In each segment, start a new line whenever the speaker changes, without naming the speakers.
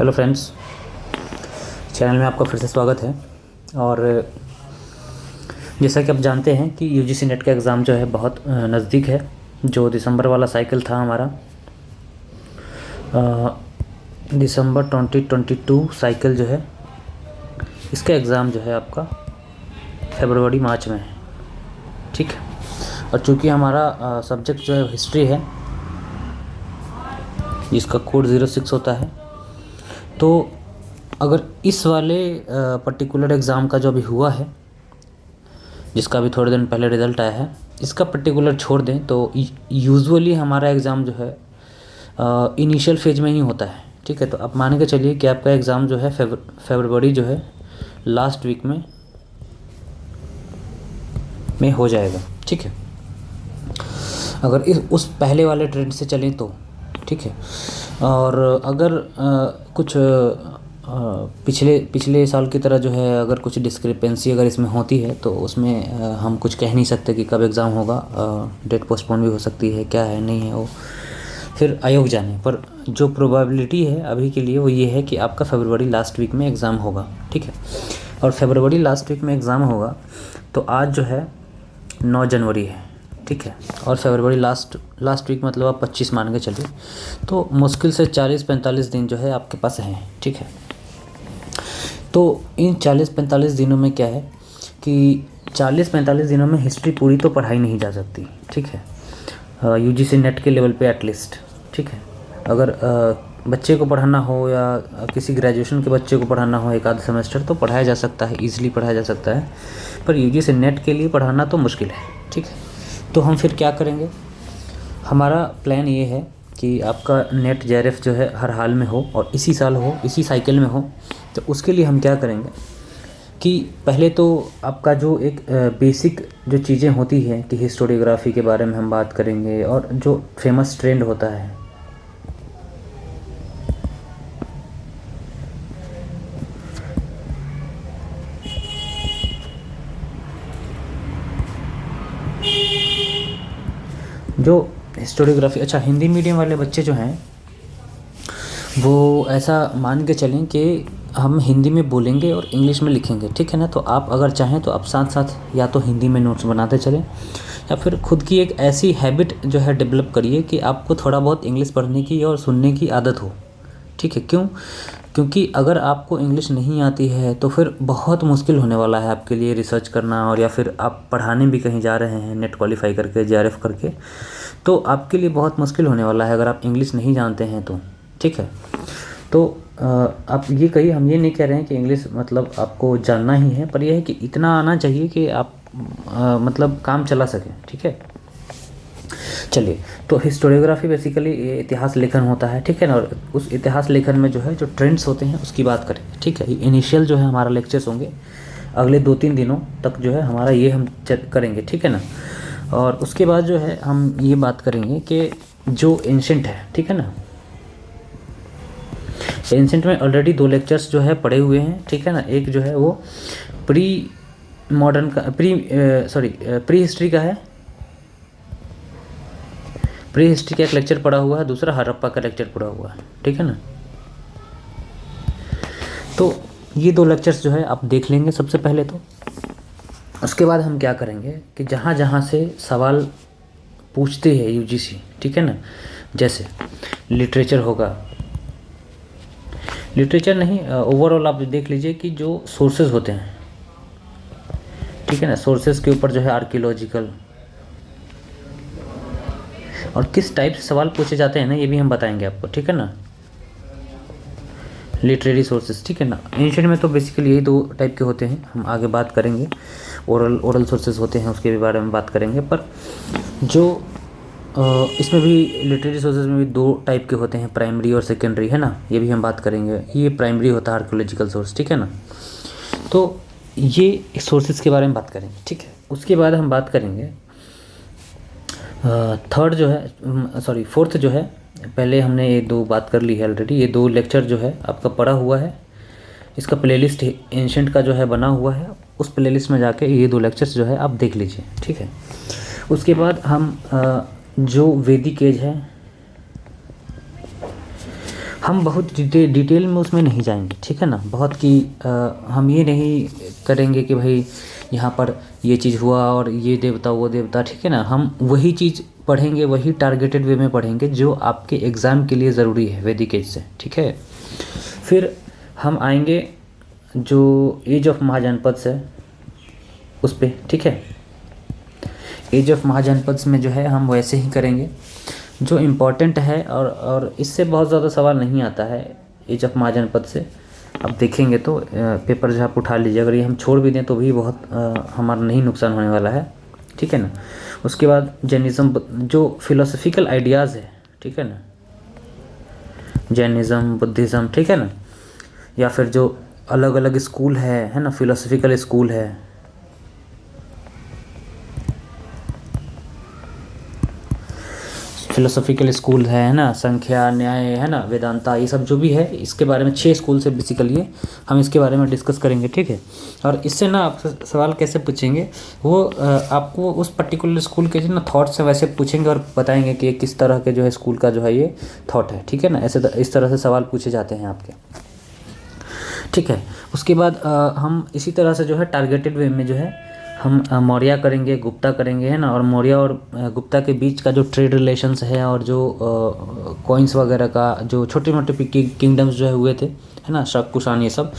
Hello friends, channel में आपका फिर से स्वागत है। और जैसा कि आप जानते हैं कि यूजीसी नेट का एग्ज़ाम जो है बहुत नज़दीक है। जो दिसंबर वाला साइकिल था हमारा, दिसंबर 2022 साइकिल जो है, इसका एग्ज़ाम जो है आपका फरवरी मार्च में है। ठीक है। और चूँकि हमारा सब्जेक्ट जो है हिस्ट्री है, जिसका कोड 06 होता है, तो अगर इस वाले पर्टिकुलर एग्ज़ाम का जो अभी हुआ है, जिसका अभी थोड़े दिन पहले रिज़ल्ट आया है, इसका पर्टिकुलर छोड़ दें तो यूजुअली हमारा एग्ज़ाम जो है इनिशियल फेज में ही होता है। ठीक है। तो आप मान के चलिए कि आपका एग्ज़ाम जो है फरवरी जो है लास्ट वीक में हो जाएगा। ठीक है। अगर उस पहले वाले ट्रेंड से चलें तो ठीक है। और अगर कुछ पिछले साल की तरह जो है, अगर कुछ डिस्क्रिपेंसी अगर इसमें होती है तो उसमें हम कुछ कह नहीं सकते कि कब एग्ज़ाम होगा। डेट पोस्टपोन भी हो सकती है, क्या है नहीं है वो फिर आयोग जाने। पर जो प्रोबेबिलिटी है अभी के लिए वो ये है कि आपका फरवरी लास्ट वीक में एग्ज़ाम होगा। ठीक है। और फरवरी लास्ट वीक में एग्ज़ाम होगा तो आज जो है 9 जनवरी है। ठीक है। और फरवरी लास्ट वीक मतलब आप 25 मान के चलिए, तो मुश्किल से 40-45 दिन जो है आपके पास हैं। ठीक है। तो इन 40-45 दिनों में क्या है कि 40-45 दिनों में हिस्ट्री पूरी तो पढ़ाई नहीं जा सकती। ठीक है। यूजीसी नेट के लेवल पे एटलीस्ट। ठीक है। अगर बच्चे को पढ़ाना हो या किसी ग्रेजुएशन के बच्चे को पढ़ाना हो एक आध सेमेस्टर, तो पढ़ाया जा सकता है, ईजिली पढ़ाया जा सकता है। पर यूजीसी नेट के लिए पढ़ाना तो मुश्किल है। ठीक है। तो हम फिर क्या करेंगे, हमारा प्लान ये है कि आपका नेट जेआरएफ जो है हर हाल में हो और इसी साल हो, इसी साइकिल में हो। तो उसके लिए हम क्या करेंगे कि पहले तो आपका जो एक बेसिक जो चीज़ें होती हैं कि हिस्टोरियोग्राफी के बारे में हम बात करेंगे, और जो फेमस ट्रेंड होता है जो हिस्टोरियोग्राफी। अच्छा, हिंदी मीडियम वाले बच्चे जो हैं वो ऐसा मान के चलें कि हम हिंदी में बोलेंगे और इंग्लिश में लिखेंगे। ठीक है ना। तो आप अगर चाहें तो आप साथ साथ या तो हिंदी में नोट्स बनाते चलें, या फिर खुद की एक ऐसी हैबिट जो है डेवलप करिए कि आपको थोड़ा बहुत इंग्लिश पढ़ने की और सुनने की आदत हो। ठीक है। क्यों? क्योंकि अगर आपको इंग्लिश नहीं आती है तो फिर बहुत मुश्किल होने वाला है आपके लिए रिसर्च करना, और या फिर आप पढ़ाने भी कहीं जा रहे हैं नेट क्वालिफाई करके, जेआरएफ करके, तो आपके लिए बहुत मुश्किल होने वाला है अगर आप इंग्लिश नहीं जानते हैं तो। ठीक है। तो आप ये कहिए, हम ये नहीं कह रहे हैं कि इंग्लिश मतलब आपको जानना ही है, पर यह है कि इतना आना चाहिए कि आप मतलब काम चला सकें। ठीक है। चलिए, तो हिस्टोरियोग्राफी बेसिकली ये इतिहास लेखन होता है। ठीक है ना। और उस इतिहास लेखन में जो है जो ट्रेंड्स होते हैं उसकी बात करें। ठीक है। इनिशियल जो है हमारा लेक्चर्स होंगे अगले 2-3 दिनों तक जो है हमारा, ये हम करेंगे। ठीक है ना। और उसके बाद जो है हम ये बात करेंगे कि जो एंशेंट है, ठीक है ना, एंशेंट में ऑलरेडी 2 लेक्चर्स जो है पढ़े हुए हैं। ठीक है ना। एक जो है वो प्री हिस्ट्री का है, प्री हिस्ट्री का एक लेक्चर पढ़ा हुआ है, दूसरा हड़प्पा का लेक्चर पढ़ा हुआ है। ठीक है ना। तो ये 2 लेक्चर्स जो है आप देख लेंगे सबसे पहले। तो उसके बाद हम क्या करेंगे कि जहाँ जहाँ से सवाल पूछते हैं यूजीसी, ठीक है ना, जैसे लिटरेचर होगा, लिटरेचर नहीं, ओवरऑल आप देख लीजिए कि जो सोर्सेज होते हैं, ठीक है ना, सोर्सेज के ऊपर जो है आर्कियोलॉजिकल, और किस टाइप से सवाल पूछे जाते हैं ना, ये भी हम बताएंगे आपको। ठीक है ना। लिटरेरी सोर्सेज, ठीक है ना। एंशिएंट में तो बेसिकली यही 2 टाइप के होते हैं, हम आगे बात करेंगे। ओरल सोर्सेज होते हैं, उसके भी बारे में बात करेंगे। पर जो इसमें भी लिटरेरी सोर्सेज में भी 2 टाइप के होते हैं, प्राइमरी और सेकेंडरी, है ना, ये भी हम बात करेंगे। ये प्राइमरी होता है आर्कियोलॉजिकल सोर्स। ठीक है ना। तो ये सोर्सेज के बारे में बात करेंगे। ठीक है। उसके बाद हम बात करेंगे थर्ड जो है, सॉरी फोर्थ जो है, पहले हमने ये 2 बात कर ली है ऑलरेडी। ये 2 लेक्चर जो है आपका पढ़ा हुआ है, इसका प्लेलिस्ट एंशिएंट का जो है बना हुआ है, उस प्लेलिस्ट में जाके ये 2 लेक्चर्स जो है आप देख लीजिए। ठीक है। उसके बाद हम जो वैदिक एज है, हम बहुत डिटेल में उसमें नहीं जाएंगे, ठीक है ना। बहुत कि हम ये नहीं करेंगे कि भाई यहाँ पर ये चीज़ हुआ और ये देवता वो देवता, ठीक है ना। हम वही चीज़ पढ़ेंगे, वही टारगेटेड वे में पढ़ेंगे जो आपके एग्ज़ाम के लिए ज़रूरी है वैदिक एज से, ठीक है। फिर हम आएंगे जो एज ऑफ महाजनपद से उस पर, ठीक है। एज ऑफ महाजनपद में जो है हम वैसे ही करेंगे जो इम्पोर्टेंट है, और इससे बहुत ज़्यादा सवाल नहीं आता है एज ऑफ महाजनपद से। अब देखेंगे तो पेपर जो आप उठा लीजिए, अगर ये हम छोड़ भी दें तो भी बहुत हमारा नहीं नुकसान होने वाला है, ठीक है ना। उसके बाद जैनिज़्म, जो फिलोसफिकल आइडियाज़ है, ठीक है ना, जैनिज़्म, बुद्धिज़्म, ठीक है ना, या फिर जो अलग अलग स्कूल है ना, फिलोसफिकल स्कूल है, फिलोसफिकल स्कूल है ना, संख्या, न्याय, है ना, वेदांता, ये सब जो भी है इसके बारे में 6 स्कूल से बेसिकली हम इसके बारे में डिस्कस करेंगे, ठीक है। और इससे ना आप सवाल कैसे पूछेंगे, वो आपको उस पर्टिकुलर स्कूल के जो ना थॉट्स से वैसे पूछेंगे और बताएंगे कि किस तरह के जो है स्कूल का जो है ये थॉट है, ठीक है ना। ऐसे इस तरह से सवाल पूछे जाते हैं आपके, ठीक है। उसके बाद हम इसी तरह से जो है टारगेटेड वे में जो है हम मौर्य करेंगे, गुप्ता करेंगे, है ना। और मौर्य और गुप्ता के बीच का जो ट्रेड रिलेशंस है और जो कॉइन्स वगैरह का जो छोटे मोटे किंगडम्स जो है हुए थे, है ना, शक, कुषाण, ये सब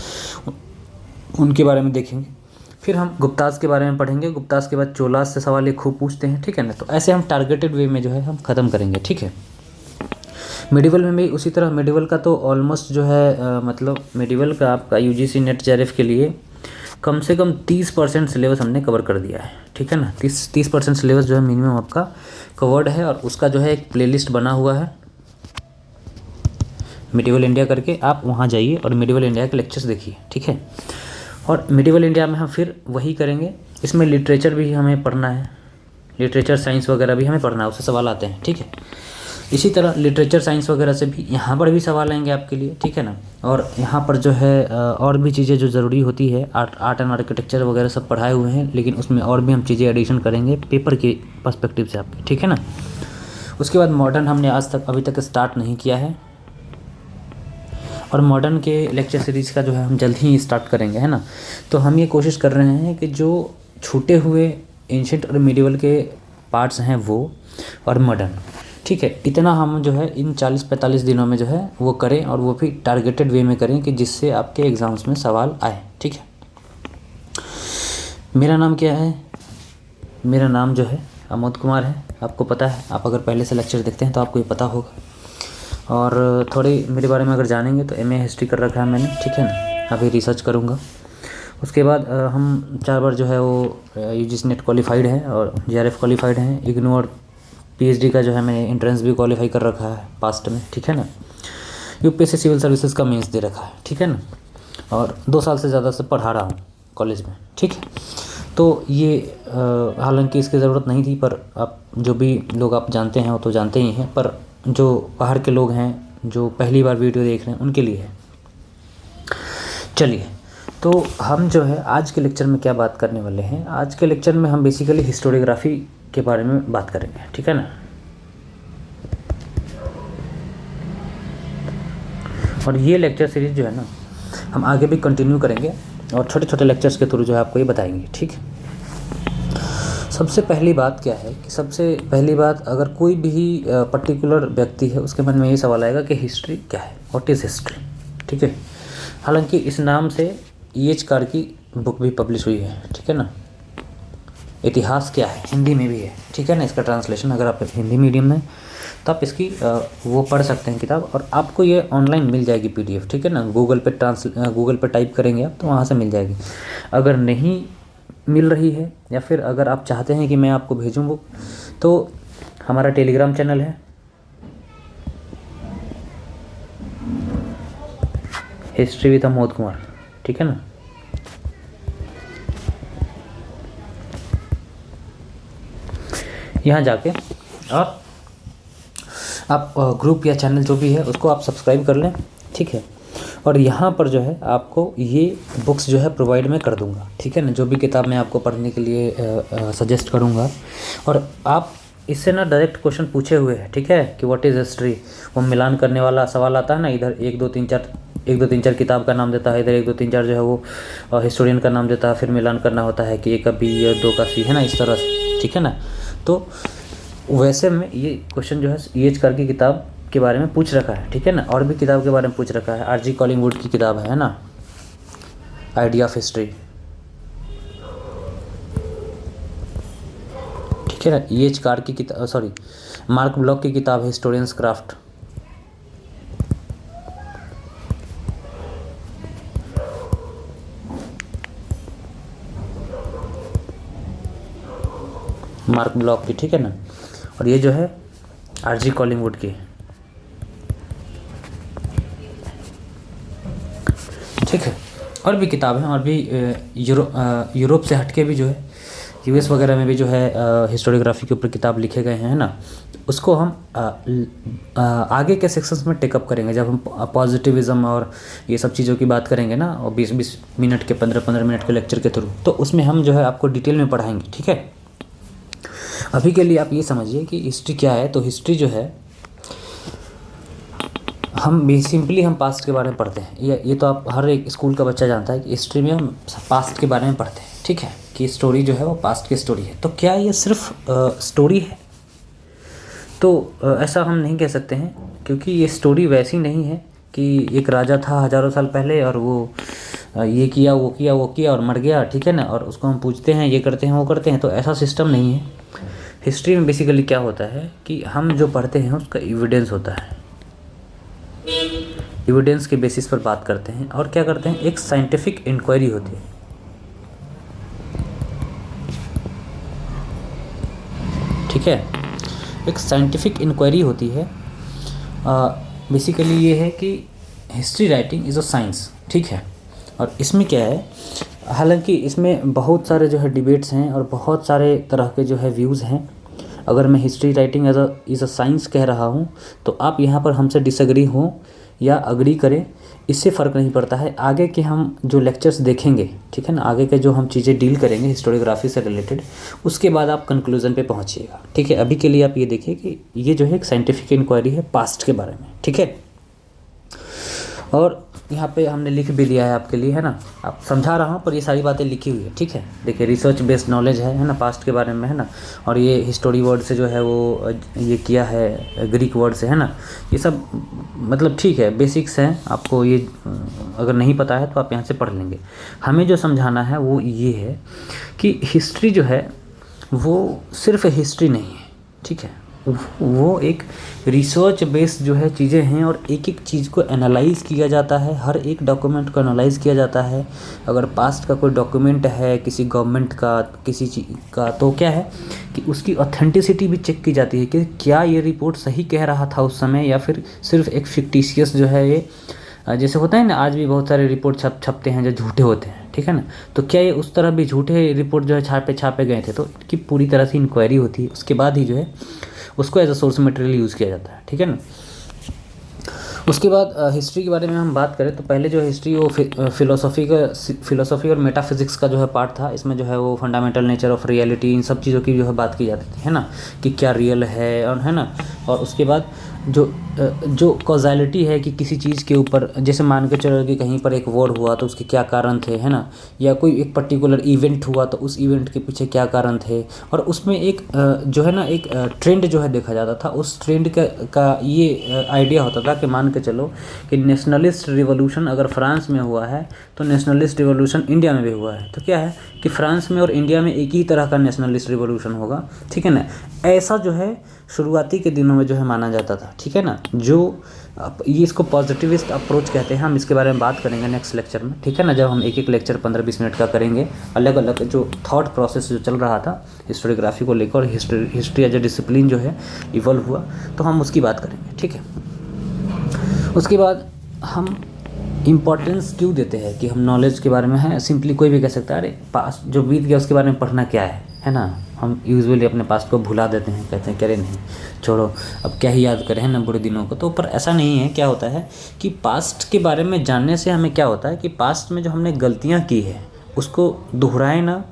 उनके बारे में देखेंगे। फिर हम गुप्तास के बारे में पढ़ेंगे। गुप्तास के बाद चोलास से सवाल ये खूब पूछते हैं, ठीक है ना। तो ऐसे हम टारगेटेड वे में जो है हम ख़त्म करेंगे, ठीक है। मेडिवल में भी उसी तरह, मेडिवल का तो ऑलमोस्ट जो है मतलब मेडिवल का आपका यूजीसी नेट जेआरएफ के लिए कम से कम 30% सिलेबस हमने कवर कर दिया है, ठीक है ना। 30% सिलेबस जो है मिनिमम आपका कवर्ड है, और उसका जो है एक प्लेलिस्ट बना हुआ है मेडिवल इंडिया करके। आप वहाँ जाइए और मेडिवल इंडिया के लेक्चर्स देखिए, ठीक है। और मेडिवल इंडिया में हम फिर वही करेंगे, इसमें लिटरेचर भी हमें पढ़ना है, लिटरेचर साइंस वगैरह भी हमें पढ़ना है, उससे सवाल आते हैं, ठीक है। इसी तरह लिटरेचर साइंस वगैरह से भी यहाँ पर भी सवाल आएंगे आपके लिए, ठीक है ना। और यहाँ पर जो है और भी चीज़ें जो ज़रूरी होती है, आर्ट एंड आर्किटेक्चर वगैरह सब पढ़ाए हुए हैं, लेकिन उसमें और भी हम चीज़ें एडिशन करेंगे पेपर के पर्सपेक्टिव से आपके, ठीक है ना। उसके बाद मॉडर्न हमने आज तक अभी तक स्टार्ट नहीं किया है, और मॉडर्न के लेक्चर सीरीज़ का जो है हम जल्द ही स्टार्ट करेंगे, है ना। तो हम ये कोशिश कर रहे हैं कि जो छूटे हुए एंशिएंट और मिडिवल के पार्ट्स हैं वो, और मॉडर्न, ठीक है, इतना हम जो है इन 40-45 दिनों में जो है वो करें, और वो भी टारगेटेड वे में करें कि जिससे आपके एग्ज़ाम्स में सवाल आए, ठीक है। मेरा नाम क्या है? मेरा नाम जो है अमोद कुमार है, आपको पता है, आप अगर पहले से लेक्चर देखते हैं तो आपको ये पता होगा। और थोड़ी मेरे बारे में अगर जानेंगे तो एमए हिस्ट्री कर रखा है मैंने, ठीक है ना। अभी रिसर्च करूँगा। उसके बाद हम 4 बार जो है वो यूजीसी नेट क्वालिफाइड है और जेआरएफ क्वालिफाइड हैं। इग्नू और पीएचडी का जो है मैंने एंट्रेंस भी क्वालिफाई कर रखा है पास्ट में, ठीक है ना। यूपीएससी सिविल सर्विसेज का मेंस दे रखा है, ठीक है ना। और 2 साल से ज़्यादा से पढ़ा रहा हूँ कॉलेज में, ठीक है। तो ये हालांकि इसकी ज़रूरत नहीं थी, पर आप जो भी लोग आप जानते हैं वो तो जानते ही हैं, पर जो बाहर के लोग हैं जो पहली बार वीडियो देख रहे हैं उनके लिए है। चलिए, तो हम जो है आज के लेक्चर में क्या बात करने वाले हैं। आज के लेक्चर में हम बेसिकली हिस्टोरियोग्राफी के बारे में बात करेंगे, ठीक है ना। और ये लेक्चर सीरीज जो है ना हम आगे भी कंटिन्यू करेंगे, और छोटे छोटे लेक्चर्स के थ्रू जो है आपको ये बताएंगे, ठीक है। सबसे पहली बात क्या है कि सबसे पहली बात, अगर कोई भी पर्टिकुलर व्यक्ति है उसके मन में ये सवाल आएगा कि हिस्ट्री क्या है, व्हाट इज़ हिस्ट्री, ठीक है। हालांकि इस नाम से EH कार की बुक भी पब्लिश हुई है, ठीक है ना। इतिहास क्या है हिंदी में भी है, ठीक है ना। इसका ट्रांसलेशन अगर आप हिंदी मीडियम में तो आप इसकी वो पढ़ सकते हैं किताब, और आपको ये ऑनलाइन मिल जाएगी PDF, ठीक है ना। गूगल पे टाइप करेंगे आप तो वहाँ से मिल जाएगी। अगर नहीं मिल रही है, या फिर अगर आप चाहते हैं कि मैं आपको भेजूँ बुक, तो हमारा टेलीग्राम चैनल है हिस्ट्री विद अमोद कुमार, ठीक है ना। यहाँ जाके और आप ग्रुप या चैनल जो भी है उसको आप सब्सक्राइब कर लें, ठीक है। और यहाँ पर जो है आपको ये बुक्स जो है प्रोवाइड मैं कर दूँगा, ठीक है ना। जो भी किताब मैं आपको पढ़ने के लिए सजेस्ट करूँगा, और आप इससे ना डायरेक्ट क्वेश्चन पूछे हुए हैं, ठीक है, कि व्हाट इज़ हिस्ट्री। वो मिलान करने वाला सवाल आता है ना, इधर 1 2 3 4 किताब का नाम देता है, इधर 1 2 3 4 जो है वो हिस्टोरियन का नाम देता है, फिर मिलान करना होता है कि 1 का बी और 2 का सी, है ना, इस तरह से, ठीक है ना। तो वैसे में ये क्वेश्चन जो है EH कर की किताब के बारे में पूछ रखा है, ठीक है ना। और भी किताब के बारे में पूछ रखा है, RG कॉलिंगवुड की किताब है ना, आइडिया ऑफ हिस्ट्री, ठीक है ना। EH कार की किताब, सॉरी, मार्क ब्लॉक की किताब है हिस्टोरियंस क्राफ्ट, मार्क ब्लॉक की, ठीक है ना। और ये जो है RG कॉलिंगवुड की, ठीक है। और भी किताब हैं, और भी यूरोप से हटके भी जो है US वगैरह में भी जो है हिस्टोरियोग्राफी के ऊपर किताब लिखे गए हैं ना। उसको हम आगे के सेक्शंस में टेकअप करेंगे, जब हम पॉजिटिविज़म और ये सब चीज़ों की बात करेंगे ना, और 20-20 मिनट के 15-15 मिनट के लेक्चर के थ्रू, तो उसमें हम जो है आपको डिटेल में पढ़ाएंगे, ठीक है। अभी के लिए आप ये समझिए कि हिस्ट्री क्या है। तो हिस्ट्री जो है, हम भी सिंपली हम पास्ट के बारे में पढ़ते हैं। ये तो आप हर एक स्कूल का बच्चा जानता है कि हिस्ट्री में हम पास्ट के बारे में पढ़ते हैं, ठीक है, कि स्टोरी जो है वो पास्ट की स्टोरी है। तो क्या ये सिर्फ स्टोरी है? तो ऐसा हम नहीं कह सकते हैं, क्योंकि ये स्टोरी वैसी नहीं है कि एक राजा था हज़ारों साल पहले और वो ये किया वो किया वो किया और मर गया, ठीक है ना, और उसको हम पूछते हैं, ये करते हैं वो करते हैं। तो ऐसा सिस्टम नहीं है। हिस्ट्री में बेसिकली क्या होता है कि हम जो पढ़ते हैं उसका एविडेंस होता है, एविडेंस के बेसिस पर बात करते हैं। और क्या करते हैं, एक साइंटिफिक इंक्वायरी होती है, ठीक है, एक साइंटिफिक इंक्वायरी होती है। बेसिकली ये है कि history writing is a science, ठीक है। और इसमें क्या है, हालांकि इसमें बहुत सारे जो है डिबेट्स हैं और बहुत सारे तरह के जो है व्यूज़ हैं। अगर मैं history writing is a science कह रहा हूँ, तो आप यहाँ पर हमसे डिसएग्री हों या अग्री करें, इससे फ़र्क नहीं पड़ता है। आगे के हम जो लेक्चर्स देखेंगे, ठीक है ना, आगे के जो हम चीज़ें डील करेंगे हिस्टोरियोग्राफी से रिलेटेड, उसके बाद आप कंक्लूज़न पे पहुँचिएगा, ठीक है। अभी के लिए आप ये देखिए कि ये जो है एक साइंटिफिक इंक्वायरी है पास्ट के बारे में, ठीक है। और यहाँ पे हमने लिख भी लिया है आपके लिए, है ना, आप समझा रहा हूँ पर ये सारी बातें लिखी हुई है, ठीक है। देखिए, रिसर्च बेस्ड नॉलेज है ना, पास्ट के बारे में, है ना। और ये हिस्टोरी वर्ड से जो है वो ये किया है, ग्रीक वर्ड से, है ना। ये सब मतलब ठीक है, बेसिक्स हैं, आपको ये अगर नहीं पता है तो आप यहाँ से पढ़ लेंगे। हमें जो समझाना है वो ये है कि हिस्ट्री जो है वो सिर्फ हिस्ट्री नहीं है, ठीक है, वो एक रिसर्च बेस्ड जो है चीज़ें हैं, और एक एक चीज़ को एनालाइज़ किया जाता है, हर एक डॉक्यूमेंट को एनालाइज़ किया जाता है। अगर पास्ट का कोई डॉक्यूमेंट है किसी गवर्नमेंट का, किसी चीज़ का, तो क्या है कि उसकी ऑथेंटिसिटी भी चेक की जाती है कि क्या ये रिपोर्ट सही कह रहा था उस समय, या फिर सिर्फ एक फिक्टिशियस जो है ये, जैसे होता है ना, आज भी बहुत सारे रिपोर्ट छपते हैं जो झूठे होते हैं, ठीक है ना। तो क्या ये उस तरह भी झूठे रिपोर्ट जो है छापे गए थे? तो कि पूरी तरह से इंक्वायरी होती है, उसके बाद ही जो है उसको as a source material use किया जाता है, ठीक है ना। उसके बाद हिस्ट्री के बारे में हम बात करें तो पहले जो हिस्ट्री वो फिलोसॉफी और मेटाफिज़िक्स का जो है पार्ट था। इसमें जो है वो फंडामेंटल नेचर ऑफ रियलिटी, इन सब चीज़ों की जो है बात की जाती थी, है ना, कि क्या रियल है, और है ना। और उसके बाद जो कॉजालिटी है कि किसी चीज़ के ऊपर, जैसे मान के चलो कि कहीं पर एक वॉर हुआ तो उसके क्या कारण थे, है ना, या कोई एक पर्टिकुलर इवेंट हुआ तो उस इवेंट के पीछे क्या कारण थे। और उसमें एक जो है ना एक ट्रेंड जो है देखा जाता था। उस ट्रेंड का ये आइडिया होता था कि मान के चलो कि नेशनलिस्ट रिवॉल्यूशन अगर फ्रांस में हुआ है तो नेशनलिस्ट रिवॉल्यूशन इंडिया में भी हुआ है, तो क्या है कि फ्रांस में और इंडिया में एक ही तरह का नेशनलिस्ट रिवॉल्यूशन होगा, ठीक है ना। ऐसा जो है शुरुआती के दिनों में जो है माना जाता था, ठीक है ना। जो ये इसको पॉजिटिविस्ट अप्रोच कहते हैं। हम इसके बारे में बात करेंगे नेक्स्ट लेक्चर में, ठीक है ना, जब हम एक एक लेक्चर 15-20 मिनट का करेंगे, अलग अलग जो थॉट प्रोसेस जो चल रहा था हिस्टोरियोग्राफी को लेकर, और हिस्ट्री एज ए डिसिप्लिन जो है इवॉल्व हुआ, तो हम उसकी बात करेंगे, ठीक है। उसके बाद हम इम्पोर्टेंस क्यों देते हैं कि हम नॉलेज के बारे में है, सिंपली कोई भी कह सकता है अरे पास्ट जो बीत गया उसके बारे में पढ़ना क्या है ना। हम यूजुअली अपने पास्ट को भुला देते हैं, कहते हैं कि अरे नहीं छोड़ो, अब क्या ही याद करें, है ना, बुरे दिनों को। तो पर ऐसा नहीं है। क्या होता है कि पास्ट के बारे में जानने से हमें क्या होता है कि पास्ट में जो हमने गलतियाँ की है उसको दोहराए ना,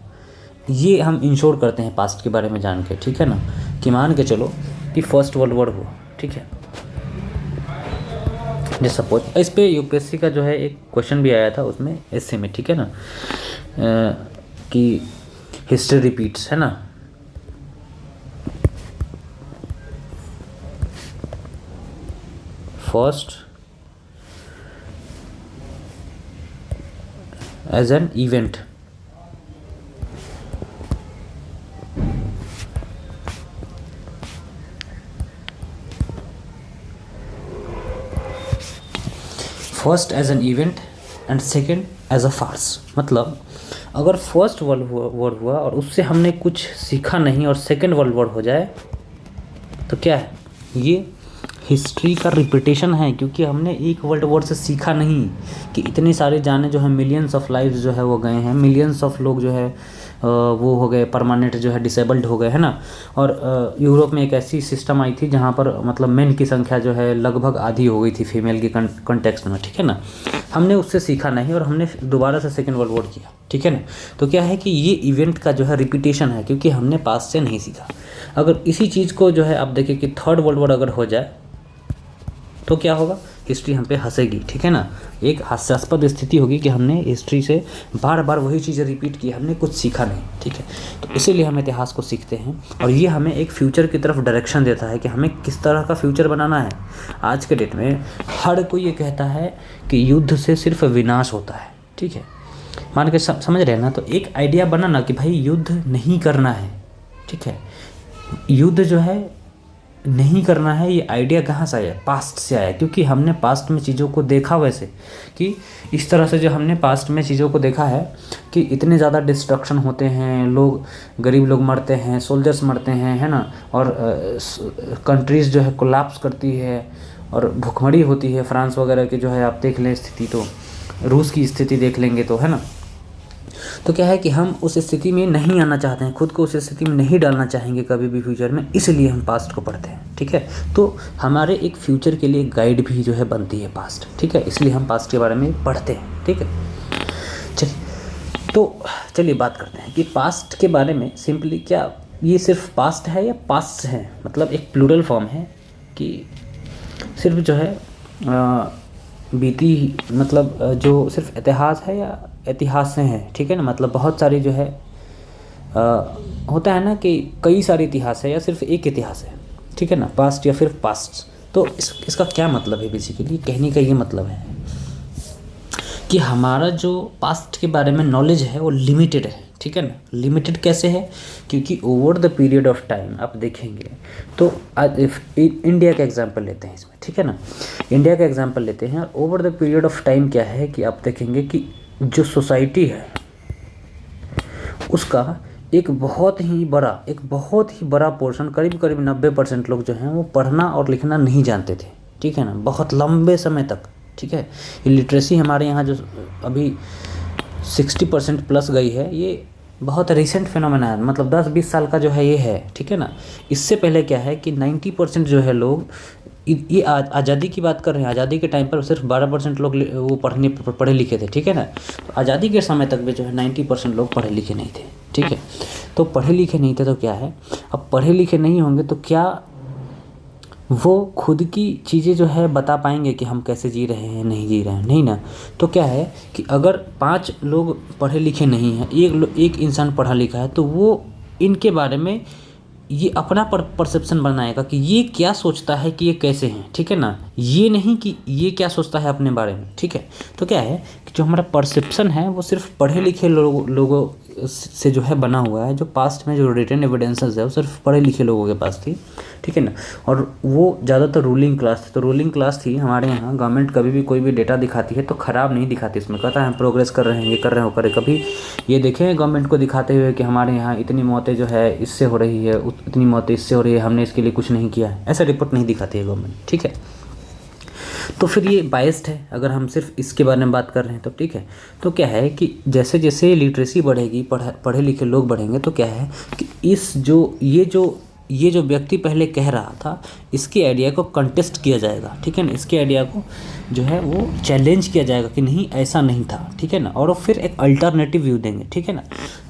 ये हम इंश्योर करते हैं पास्ट के बारे में जान के, ठीक है ना। कि मान के चलो कि फर्स्ट वर्ल्ड वॉर हुआ, ठीक है, जैसे सपोज इस पे यूपीएससी का जो है एक क्वेश्चन भी आया था उसमें एसए में, ठीक है ना, कि हिस्ट्री रिपीट्स, है ना, first as an event, first as an event and second as a farce. मतलब अगर फर्स्ट वर्ल्ड वॉर हुआ और उससे हमने कुछ सीखा नहीं और सेकेंड वर्ल्ड वॉर हो जाए तो क्या है, ये हिस्ट्री का रिपीटेशन है, क्योंकि हमने एक वर्ल्ड वॉर से सीखा नहीं कि इतने सारे जाने जो है, मिलियंस ऑफ लाइव्स जो है वो गए हैं, मिलियंस ऑफ लोग जो है वो हो गए परमानेंट जो है डिसेबल्ड हो गए, है ना। और यूरोप में एक ऐसी सिस्टम आई थी जहाँ पर मतलब मेन की संख्या जो है लगभग आधी हो गई थी फीमेल के कंटेक्स्ट में, ठीक है ना। हमने उससे सीखा नहीं और हमने दोबारा से सेकेंड वर्ल्ड वॉर किया, ठीक है ना। तो क्या है कि ये इवेंट का जो है रिपीटेशन है, क्योंकि हमने पास्ट से नहीं सीखा। अगर इसी चीज़ को जो है आप देखिए कि थर्ड वर्ल्ड वॉर अगर हो जाए तो क्या होगा, हिस्ट्री हम पे हंसेगी, ठीक है ना। एक हास्यास्पद स्थिति होगी कि हमने हिस्ट्री से बार बार वही चीज़ें रिपीट की, हमने कुछ सीखा नहीं, ठीक है। तो इसीलिए हम इतिहास को सीखते हैं और ये हमें एक फ्यूचर की तरफ डायरेक्शन देता है कि हमें किस तरह का फ्यूचर बनाना है। आज के डेट में हर कोई ये कहता है कि युद्ध से सिर्फ विनाश होता है, ठीक है, मान के समझ रहे हैं ना। तो एक आइडिया बना ना कि भाई युद्ध नहीं करना है, ठीक है, युद्ध जो है नहीं करना है, ये आइडिया कहाँ से आया, पास्ट से आया, क्योंकि हमने पास्ट में चीज़ों को देखा वैसे कि इस तरह से जो हमने पास्ट में चीज़ों को देखा है कि इतने ज़्यादा डिस्ट्रक्शन होते हैं, लोग गरीब लोग मरते हैं, सोल्जर्स मरते हैं, है ना, और कंट्रीज़ जो है कोलैप्स करती है और भुखमरी होती है। फ्रांस वगैरह की जो है आप देख लें स्थिति, तो रूस की स्थिति देख लेंगे तो, है ना। तो क्या है कि हम उस स्थिति में नहीं आना चाहते हैं, खुद को उस स्थिति में नहीं डालना चाहेंगे कभी भी फ्यूचर में, इसलिए हम पास्ट को पढ़ते हैं, ठीक है। तो हमारे एक फ्यूचर के लिए गाइड भी जो है बनती है पास्ट, ठीक है, इसलिए हम पास्ट के बारे में पढ़ते हैं, ठीक है। चलिए तो चलिए बात करते हैं कि पास्ट के बारे में सिंपली क्या ये सिर्फ पास्ट है या पास्ट है, मतलब एक प्लूरल फॉर्म है कि सिर्फ जो है बीती, मतलब जो सिर्फ इतिहास है या इतिहास से है, ठीक है ना। मतलब बहुत सारी जो है होता है ना कि कई सारे इतिहास है या सिर्फ एक इतिहास है, ठीक है ना, पास्ट या फिर पास्ट। तो इसका क्या मतलब है, बेसिकली कहने का ये मतलब है कि हमारा जो पास्ट के बारे में नॉलेज है वो लिमिटेड है, ठीक है ना। लिमिटेड कैसे है, क्योंकि over the period of time आप देखेंगे तो इंडिया का एग्जांपल लेते हैं इसमें, ठीक है ना, इंडिया का एग्जांपल लेते हैं। और over the period of time क्या है कि आप देखेंगे कि जो सोसाइटी है उसका एक बहुत ही बड़ा पोर्शन, करीब 90% लोग जो हैं वो पढ़ना और लिखना नहीं जानते थे, ठीक है ना, बहुत लंबे समय तक, ठीक है। लिटरेसी हमारे यहाँ जो अभी 60% प्लस गई है, ये बहुत रिसेंट फिनोमेना है, मतलब 10-20 साल का जो है ये है, ठीक है ना। इससे पहले क्या है कि 90% जो है लोग, ये आज़ादी की बात कर रहे हैं, आज़ादी के टाइम पर सिर्फ 12% लोग वो पढ़े लिखे थे, ठीक है ना। तो आज़ादी के समय तक भी जो है 90% लोग पढ़े लिखे नहीं थे, ठीक है। तो पढ़े लिखे नहीं थे तो क्या है, अब पढ़े लिखे नहीं होंगे तो क्या वो खुद की चीज़ें जो है बता पाएंगे कि हम कैसे जी रहे हैं, नहीं जी रहे हैं, नहीं ना। तो क्या है कि अगर 5 लोग पढ़े लिखे नहीं हैं, एक इंसान पढ़ा लिखा है, तो वो इनके बारे में ये अपना परसेप्शन बनाएगा कि ये क्या सोचता है कि ये कैसे हैं, ठीक है ना, ये नहीं कि ये क्या सोचता है अपने बारे में, ठीक है। तो क्या है कि जो हमारा परसेप्शन है वो सिर्फ पढ़े लिखे लोगों से जो है बना हुआ है। जो पास्ट में जो रिटन एविडेंसेस है वो सिर्फ पढ़े लिखे लोगों के पास थी, ठीक है ना। और वो ज़्यादातर रूलिंग क्लास थी, तो रूलिंग क्लास थी हमारे यहाँ। गवर्नमेंट कभी भी कोई भी डेटा दिखाती है तो ख़राब नहीं दिखाती, इसमें कहता है हम प्रोग्रेस कर रहे हैं, ये कर रहे हैं, वो कर रहे हैं। कभी ये देखें गवर्नमेंट को दिखाते हुए कि हमारे यहाँ इतनी मौतें जो है इससे हो रही है, इतनी मौतें इससे हो रही है, हमने इसके लिए कुछ नहीं किया है, ऐसा रिपोर्ट नहीं दिखाती है गवर्नमेंट, ठीक है। तो फिर ये बायस्ड है अगर हम सिर्फ इसके बारे में बात कर रहे हैं तो, ठीक है। तो क्या है कि जैसे जैसे लिटरेसी बढ़ेगी, पढ़े लिखे लोग बढ़ेंगे, तो क्या है कि ये जो व्यक्ति पहले कह रहा था इसके आइडिया को कंटेस्ट किया जाएगा, ठीक है ना। इसके आइडिया को जो है वो चैलेंज किया जाएगा कि नहीं ऐसा नहीं था, ठीक है ना। और वो फिर एक अल्टरनेटिव व्यू देंगे, ठीक है ना।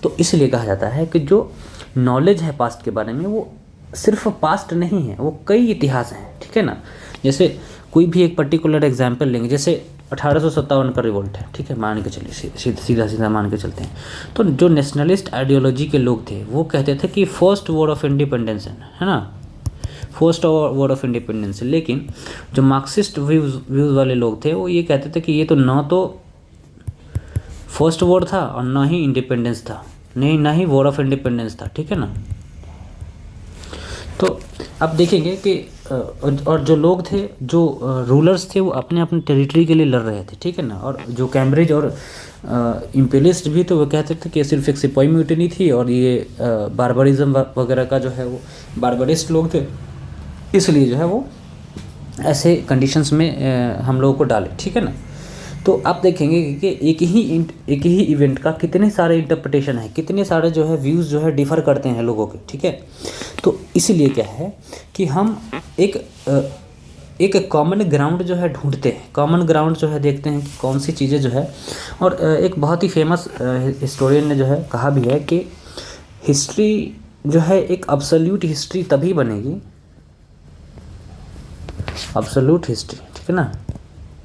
तो इसलिए कहा जाता है कि जो नॉलेज है पास्ट के बारे में वो सिर्फ पास्ट नहीं है, वो कई इतिहास हैं, ठीक है ना। जैसे कोई भी एक पर्टिकुलर एग्जाम्पल लेंगे, जैसे 1857 का रिवोल्ट है, ठीक है, मान के चलिए, सीधा सीधा मान के चलते हैं। तो जो नेशनलिस्ट आइडियोलॉजी के लोग थे वो कहते थे कि फर्स्ट वॉर ऑफ इंडिपेंडेंस है ना, फर्स्ट वॉर ऑफ इंडिपेंडेंस। लेकिन जो मार्क्सिस्ट व्यूज़ वाले लोग थे वो ये कहते थे कि ये तो ना तो फर्स्ट वॉर था और ना ही इंडिपेंडेंस था, नहीं ना ही वॉर ऑफ इंडिपेंडेंस था, ठीक है ना। तो अब देखेंगे कि और जो लोग थे, जो रूलर्स थे, वो अपने अपने टेरिटरी के लिए लड़ रहे थे, ठीक है ना। और जो कैम्ब्रिज और इम्पीरियलिस्ट भी थे वो कहते थे कि सिर्फ एक सिपाही म्यूटिनी थी और ये बारबरिज्म वगैरह का जो है वो बारबरिस्ट लोग थे, इसलिए जो है वो ऐसे कंडीशंस में हम लोगों को डाले, ठीक है ना। तो आप देखेंगे कि एक ही इवेंट का कितने सारे इंटरप्रिटेशन है, कितने सारे जो है व्यूज़ जो है डिफ़र करते हैं लोगों के, ठीक है। तो इसलिए क्या है कि हम एक कॉमन ग्राउंड जो है ढूंढते हैं, कॉमन ग्राउंड जो है देखते हैं कि कौन सी चीज़ें जो है। और एक बहुत ही फेमस हिस्टोरियन ने जो है कहा भी है कि हिस्ट्री जो है एक अब्सोल्यूट हिस्ट्री तभी बनेगी, अब्सोल्यूट हिस्ट्री, ठीक है ना।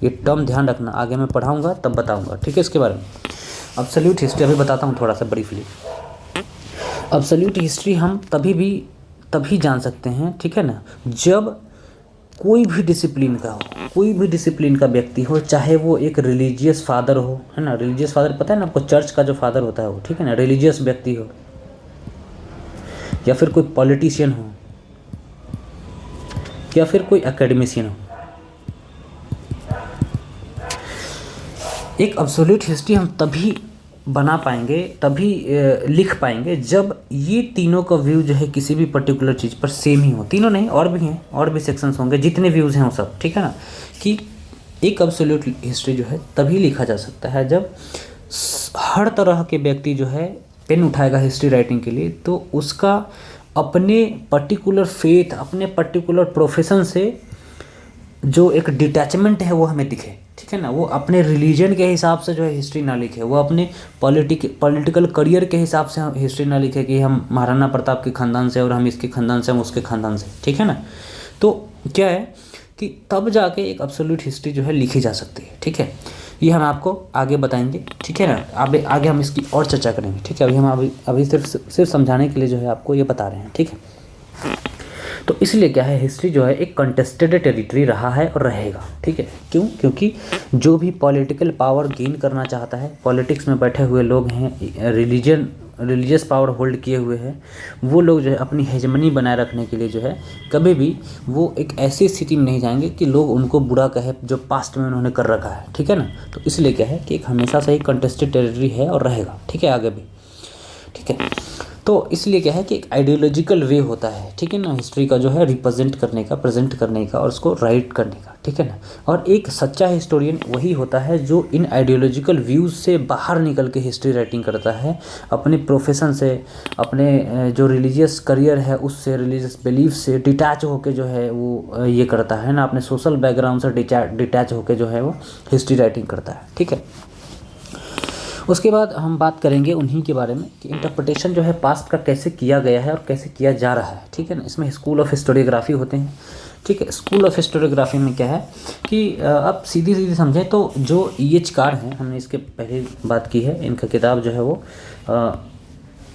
ये टर्म ध्यान रखना, आगे मैं पढ़ाऊँगा तब बताऊँगा, ठीक है, इसके बारे में। अब्सोल्यूट हिस्ट्री अभी बताता हूँ थोड़ा सा ब्रीफली। अब्सोल्यूट हिस्ट्री हम तभी जान सकते हैं, ठीक है ना, जब कोई भी डिसिप्लिन का हो, कोई भी डिसिप्लिन का व्यक्ति हो, चाहे वो एक रिलीजियस फादर हो, है ना। रिलीजियस फादर पता है ना आपको, चर्च का जो फादर होता है वो, ठीक है ना, रिलीजियस व्यक्ति हो, या फिर कोई पॉलिटिशियन हो, या फिर कोई एकेडमिशियन हो। एक अब्सोल्यूट हिस्ट्री हम तभी बना पाएंगे, तभी लिख पाएंगे जब ये तीनों का व्यू जो है किसी भी पर्टिकुलर चीज़ पर सेम ही हो। तीनों नहीं, और भी हैं, और भी सेक्शंस होंगे, जितने व्यूज़ हैं वो सब, ठीक है ना। कि एक अब्सोल्यूट हिस्ट्री जो है तभी लिखा जा सकता है जब हर तरह के व्यक्ति जो है पेन उठाएगा हिस्ट्री राइटिंग के लिए, तो उसका अपने पर्टिकुलर फेथ, अपने पर्टिकुलर प्रोफेशन से जो एक डिटैचमेंट है वो हमें दिखे, ठीक है ना। वो अपने रिलीजन के हिसाब से जो है हिस्ट्री ना लिखे, वो अपने पॉलिटिकल करियर के हिसाब से हिस्ट्री ना लिखे कि हम महाराणा प्रताप के ख़ानदान से और हम इसके ख़ानदान से, हम उसके ख़ानदान से, ठीक है ना। तो क्या है कि तब जाके एक एब्सोल्यूट हिस्ट्री जो है लिखी जा सकती है, ठीक है। ये हम आपको आगे बताएंगे, ठीक है ना। आगे हम इसकी और चर्चा करेंगे, ठीक है। अभी हम अभी सिर्फ समझाने के लिए जो है आपको ये बता रहे हैं, ठीक है। तो इसलिए क्या है, हिस्ट्री जो है एक कंटेस्टेड टेरिटरी रहा है और रहेगा, ठीक है। क्यों? क्योंकि जो भी पॉलिटिकल पावर गेन करना चाहता है, पॉलिटिक्स में बैठे हुए लोग हैं, रिलीजियस पावर होल्ड किए हुए हैं, वो लोग जो है अपनी हेजमनी बनाए रखने के लिए जो है कभी भी वो एक ऐसी स्थिति में नहीं जाएंगे कि लोग उनको बुरा कहे जो पास्ट में उन्होंने कर रखा है, ठीक है ना। तो इसलिए क्या है कि एक हमेशा से ही कंटेस्टेड टेरिटरी है और रहेगा, ठीक है, आगे भी, ठीक है। तो इसलिए क्या है कि एक आइडियोलॉजिकल वे होता है, ठीक है ना, हिस्ट्री का जो है रिप्रेजेंट करने का, प्रेजेंट करने का और उसको राइट करने का, ठीक है ना। और एक सच्चा हिस्टोरियन वही होता है जो इन आइडियोलॉजिकल व्यूज़ से बाहर निकल के हिस्ट्री राइटिंग करता है, अपने प्रोफेशन से, अपने जो रिलीजियस करियर है उससे, रिलीजियस बिलीफ से डिटैच होकर जो है वो ये करता है ना, अपने सोशल बैकग्राउंड से डिटैच होकर जो है वो हिस्ट्री राइटिंग करता है, ठीक है। उसके बाद हम बात करेंगे उन्हीं के बारे में कि इंटरप्रिटेशन जो है पास्ट का कैसे किया गया है और कैसे किया जा रहा है, ठीक है ना। इसमें स्कूल ऑफ हिस्टोरियोग्राफी होते हैं, ठीक है। स्कूल ऑफ हिस्टोरियोग्राफी में क्या है कि आप सीधी समझें तो जो EH कार हैं, हमने इसके पहले बात की है, इनका किताब जो है वो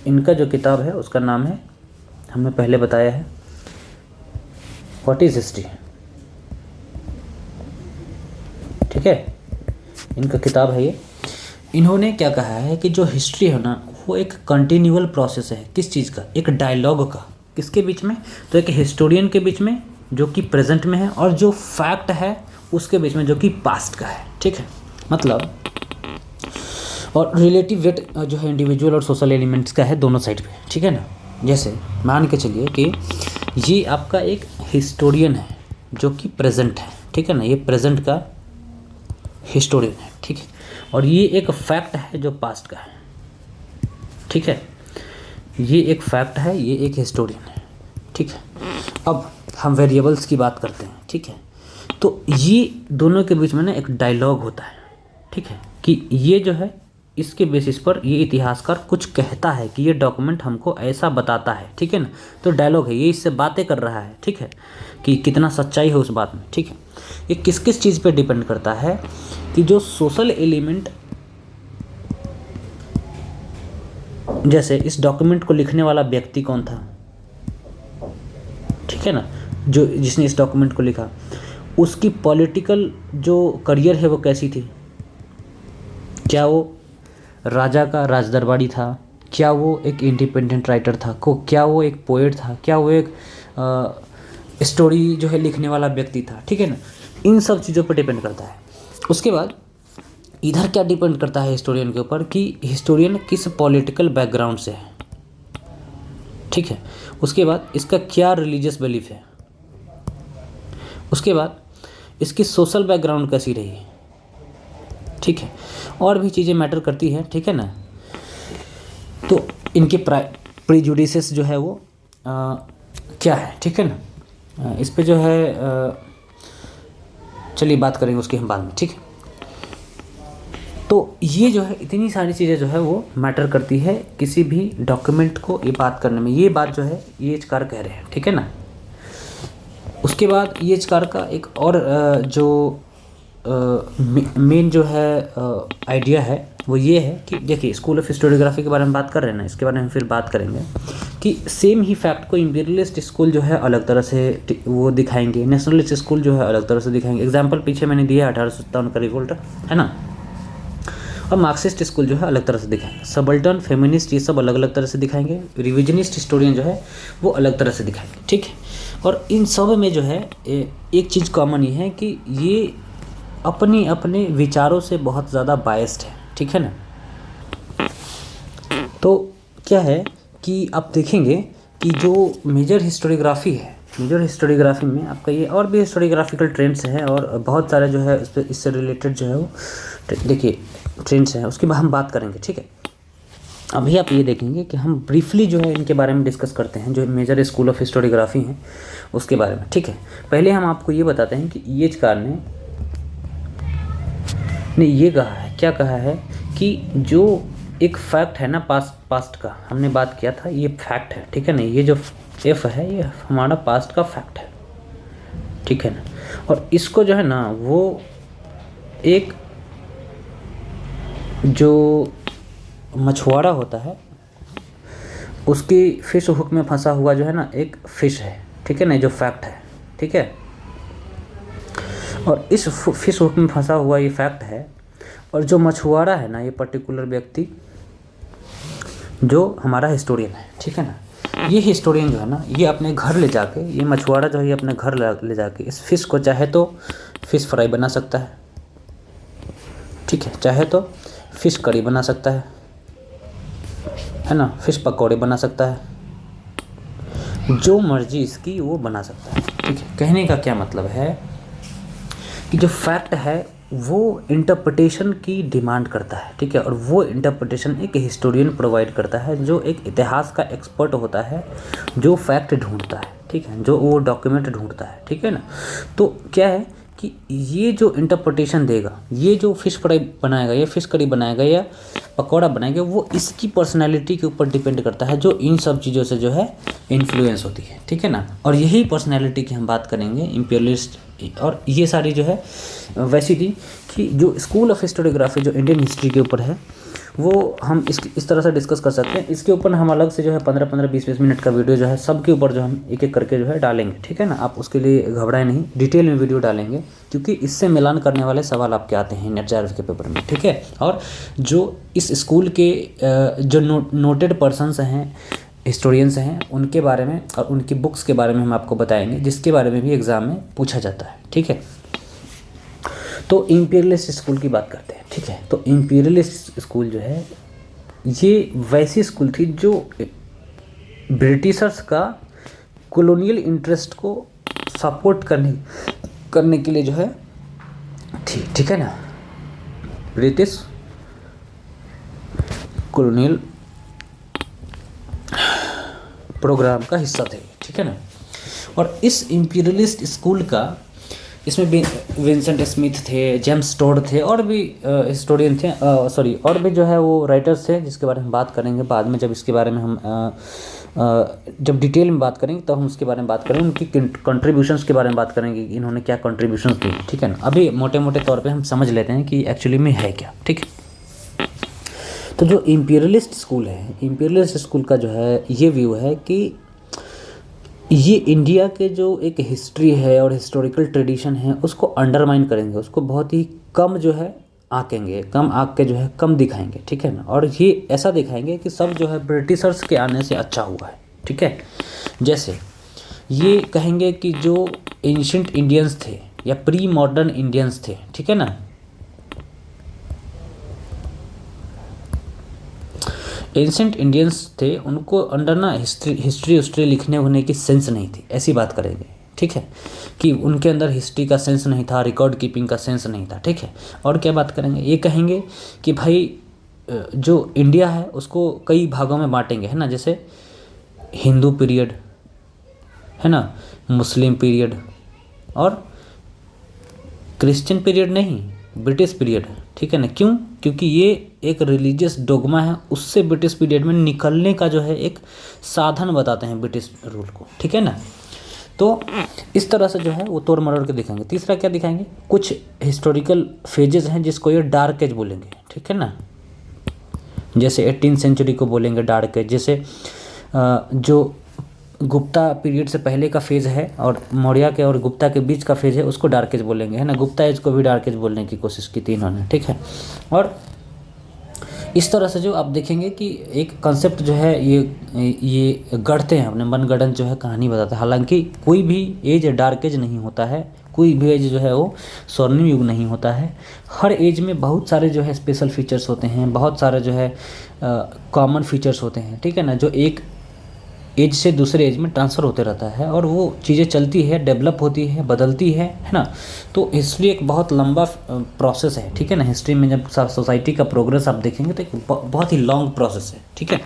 इनका जो किताब है उसका नाम है, हमने पहले बताया है, व्हाट इज़ हिस्ट्री, ठीक है। इनका किताब है ये। इन्होंने क्या कहा है कि जो हिस्ट्री है ना वो एक कंटिन्यूअल प्रोसेस है, किस चीज़ का, एक डायलॉग का, किसके बीच में, तो एक हिस्टोरियन के बीच में जो कि प्रेजेंट में है, और जो फैक्ट है उसके बीच में जो कि पास्ट का है, ठीक है। मतलब और रिलेटिव वेट जो है इंडिविजुअल और सोशल एलिमेंट्स का है दोनों साइड पे, ठीक है ना। जैसे मान के चलिए कि ये आपका एक हिस्टोरियन है जो कि प्रेजेंट है, ठीक है ना, ये प्रेजेंट का हिस्टोरियन है, ठीक है। और ये एक फैक्ट है जो पास्ट का है, ठीक है। ये एक फैक्ट है, ये एक हिस्टोरियन है, ठीक है। अब हम वेरिएबल्स की बात करते हैं, ठीक है। तो ये दोनों के बीच में ना एक डायलॉग होता है, ठीक है, कि ये जो है इसके बेसिस पर ये इतिहासकार कुछ कहता है कि ये डॉक्यूमेंट हमको ऐसा बताता है, ठीक है ना। तो डायलॉग है, ये इससे बातें कर रहा है, ठीक है, कि कितना सच्चाई है उस बात में, ठीक है। ये किस किस चीज़ पे डिपेंड करता है कि जो सोशल एलिमेंट, जैसे इस डॉक्यूमेंट को लिखने वाला व्यक्ति कौन था, ठीक है ना, जो जिसने इस डॉक्यूमेंट को लिखा, उसकी पॉलिटिकल जो करियर है वो कैसी थी, क्या वो राजा का राजदरबारी था, क्या वो एक इंडिपेंडेंट राइटर था, क्या वो एक पोएट था, क्या वो एक स्टोरी जो है लिखने वाला व्यक्ति था, ठीक है ना। इन सब चीज़ों पर डिपेंड करता है। उसके बाद इधर क्या डिपेंड करता है हिस्टोरियन के ऊपर कि हिस्टोरियन किस पॉलिटिकल बैकग्राउंड से है, ठीक है। उसके बाद इसका क्या रिलीजियस बिलीफ है, उसके बाद इसकी सोशल बैकग्राउंड कैसी रही, ठीक है, और भी चीज़ें मैटर करती हैं, ठीक है ना। तो इनके प्रीजुडिसेस जो है वो क्या है, ठीक है ना। इस पे जो है चलिए बात करेंगे उसके हम बाद में, ठीक है। तो ये जो है इतनी सारी चीज़ें जो है वो मैटर करती है किसी भी डॉक्यूमेंट को ये बात करने में। ये बात जो है ये एचकार कह रहे हैं, ठीक है ना। उसके बाद ये एचकार का एक और जो मेन जो है आइडिया है वो ये है कि देखिए, स्कूल ऑफ हिस्टोरियोग्राफी के बारे में बात कर रहे हैं ना, इसके बारे में फिर बात करेंगे कि सेम ही फैक्ट को इंपीरियलिस्ट स्कूल जो है अलग तरह से वो दिखाएंगे, नेशनलिस्ट स्कूल जो है अलग तरह से दिखाएंगे। एग्जाम्पल पीछे मैंने दिया 1857 का रिवोल्ट, है ना। और मार्क्सिस्ट स्कूल जो है अलग तरह से दिखाएंगे, सबल्टन, फेमिनिस्ट, ये सब अलग अलग तरह से दिखाएंगे, रिविजनिस्ट हिस्टोरियन जो है वो अलग तरह से दिखाएंगे, ठीक है। और इन सब में जो है एक चीज़ कॉमन ही है कि ये अपने अपने विचारों से बहुत ज़्यादा बायस्ड है, ठीक है ना। तो क्या है कि आप देखेंगे कि जो मेजर हिस्टोरियोग्राफी है, मेजर हिस्टोरियोग्राफी में आपका ये और भी हिस्टोरियोग्राफिकल ट्रेंड्स हैं और बहुत सारे जो है इससे रिलेटेड जो है वो देखिए ट्रेंड्स हैं, उसकी हम बात करेंगे, ठीक है। अभी आप ये देखेंगे कि हम ब्रीफली जो है इनके बारे में डिस्कस करते हैं, जो मेजर स्कूल ऑफ हिस्टोरियोग्राफी हैं उसके बारे में, ठीक है। पहले हम आपको ये बताते हैं कि ये एचकार ने ये कहा है, क्या कहा है कि जो एक फैक्ट है ना पास्ट का, हमने बात किया था, ये फैक्ट है, ठीक है ना। ये जो एफ है ये हमारा पास्ट का फैक्ट है, ठीक है ना। और इसको जो है ना वो एक जो मछुआरा होता है उसकी फिश हुक में फंसा हुआ जो है ना एक फिश है, ठीक है ना, जो फैक्ट है, ठीक है। और इस फिश हुक में फंसा हुआ ये फैक्ट है, और जो मछुआरा है ना, ये पर्टिकुलर व्यक्ति जो हमारा हिस्टोरियन है, ठीक है ना। ये हिस्टोरियन जो है ना ये अपने घर ले जाके, ये मछुआरा जो है ये अपने घर ले जाके इस फिश को चाहे तो फिश फ्राई बना सकता है, ठीक है, चाहे तो फिश करी बना सकता है ना, फिश पकौड़े बना सकता है, जो मर्जी इसकी वो बना सकता है, ठीक है। कहने का क्या मतलब है कि जो फैक्ट है वो इंटरप्रिटेशन की डिमांड करता है, ठीक है। और वो इंटरप्रिटेशन एक हिस्टोरियन प्रोवाइड करता है, जो एक इतिहास का एक्सपर्ट होता है, जो फैक्ट ढूंढता है, ठीक है, जो वो डॉक्यूमेंट ढूंढता है, ठीक है ना। तो क्या है कि ये जो इंटरप्रिटेशन देगा, ये जो फिश फ्राई बनाएगा या फिश करी बनाएगा या पकौड़ा बनाएगा, वो इसकी पर्सनैलिटी के ऊपर डिपेंड करता है, जो इन सब चीज़ों से जो है इन्फ्लुएंस होती है, ठीक है ना। और यही पर्सनैलिटी की हम बात करेंगे इंपीरियलिस्ट। और ये सारी जो है वैसी थी कि जो स्कूल ऑफ हिस्टोरियोग्राफी जो इंडियन हिस्ट्री के ऊपर है वो हम इस तरह से डिस्कस कर सकते हैं। इसके ऊपर हम अलग से जो है 15-15, 20-20 मिनट का वीडियो जो है सबके ऊपर जो हम एक एक करके जो है डालेंगे, ठीक है ना। आप उसके लिए घबराएं नहीं, डिटेल में वीडियो डालेंगे, क्योंकि इससे मिलान करने वाले सवाल आपके आते हैं नेट जेआरएफ के पेपर में, ठीक है। और जो इस स्कूल के जो नोटेड पर्सनस हैं, हिस्टोरियंस हैं, उनके बारे में और उनकी बुक्स के बारे में हम आपको बताएंगे, जिसके बारे में भी एग्ज़ाम में पूछा जाता है, ठीक है। तो इंपीरियलिस्ट स्कूल की बात करते हैं, ठीक है। तो इंपीरियलिस्ट स्कूल जो है ये वैसी स्कूल थी जो ब्रिटिशर्स का कॉलोनियल इंटरेस्ट को सपोर्ट करने के लिए जो है थी, ठीक है ना। ब्रिटिश कॉलोनियल प्रोग्राम का हिस्सा थे, ठीक है ना। और इस इंपीरियलिस्ट स्कूल का इसमें भी विंसेंट स्मिथ थे, जेम्स टोड थे, और भी हिस्टोरियन थे, सॉरी, और भी जो है वो राइटर्स थे, जिसके बारे में बात करेंगे बाद में, जब इसके बारे में हम जब डिटेल में बात करेंगे तब हम उसके बारे में बात करेंगे, उनकी कंट्रीब्यूशंस के बारे में बात करेंगे कि इन्होंने क्या कंट्रीब्यूशंस दी, ठीक है ना। अभी मोटे मोटे तौर पे हम समझ लेते हैं कि एक्चुअली में है क्या, ठीक है। तो जो इम्पीरियलिस्ट स्कूल है, इम्पीरियलिस्ट स्कूल का जो है ये व्यू है कि ये इंडिया के जो एक हिस्ट्री है और हिस्टोरिकल ट्रेडिशन है उसको अंडरमाइन करेंगे, उसको बहुत ही कम जो है आंकेंगे, कम आंक के जो है कम दिखाएंगे, ठीक है ना। और ये ऐसा दिखाएंगे कि सब जो है ब्रिटिशर्स के आने से अच्छा हुआ है, ठीक है। जैसे ये कहेंगे कि जो एंशिएंट इंडियंस थे या प्री मॉडर्न इंडियंस थे, ठीक है ना, एंशिएंट इंडियंस थे, उनको अंडर ना हिस्ट्री लिखने होने की सेंस नहीं थी, ऐसी बात करेंगे, ठीक है, कि उनके अंदर हिस्ट्री का सेंस नहीं था, रिकॉर्ड कीपिंग का सेंस नहीं था, ठीक है। और क्या बात करेंगे, ये कहेंगे कि भाई जो इंडिया है उसको कई भागों में बांटेंगे, है ना, जैसे हिंदू पीरियड, है ना, मुस्लिम पीरियड, और क्रिश्चियन पीरियड नहीं, ब्रिटिश पीरियड, ठीक है ना। क्यों? क्योंकि ये एक रिलीजियस डोगमा है, उससे ब्रिटिश पीरियड में निकलने का जो है एक साधन बताते हैं ब्रिटिश रूल को, ठीक है ना। तो इस तरह से जो है वो तोड़ मरोड़ के दिखाएंगे। तीसरा क्या दिखाएंगे, कुछ हिस्टोरिकल फेजेस हैं जिसको ये डार्क एज बोलेंगे, ठीक है ना, जैसे 18th सेंचुरी को बोलेंगे डार्क एज, जैसे जो गुप्ता पीरियड से पहले का फेज़ है और मौर्य के और गुप्ता के बीच का फेज़ है उसको डार्क एज बोलेंगे, है ना। गुप्ता एज को भी डार्क एज बोलने की कोशिश की थी इन्होंने, ठीक है। और इस तरह से जो आप देखेंगे कि एक कंसेप्ट जो है ये गढ़ते हैं, अपने मनगढ़ंत जो है कहानी बताते हैं। हालांकि कोई भी एज डार्क एज नहीं होता है, कोई भी एज जो है वो स्वर्णिम युग नहीं होता है। हर एज में बहुत सारे जो है स्पेशल फीचर्स होते हैं, बहुत सारे जो है कॉमन फीचर्स होते हैं, ठीक है ना, जो एक एज से दूसरे एज में ट्रांसफ़र होते रहता है और वो चीज़ें चलती है, डेवलप होती है, बदलती है ना। तो हिस्ट्री एक बहुत लंबा प्रोसेस है, ठीक है ना। हिस्ट्री में जब सोसाइटी का प्रोग्रेस आप देखेंगे तो एक बहुत ही लॉन्ग प्रोसेस है, ठीक है।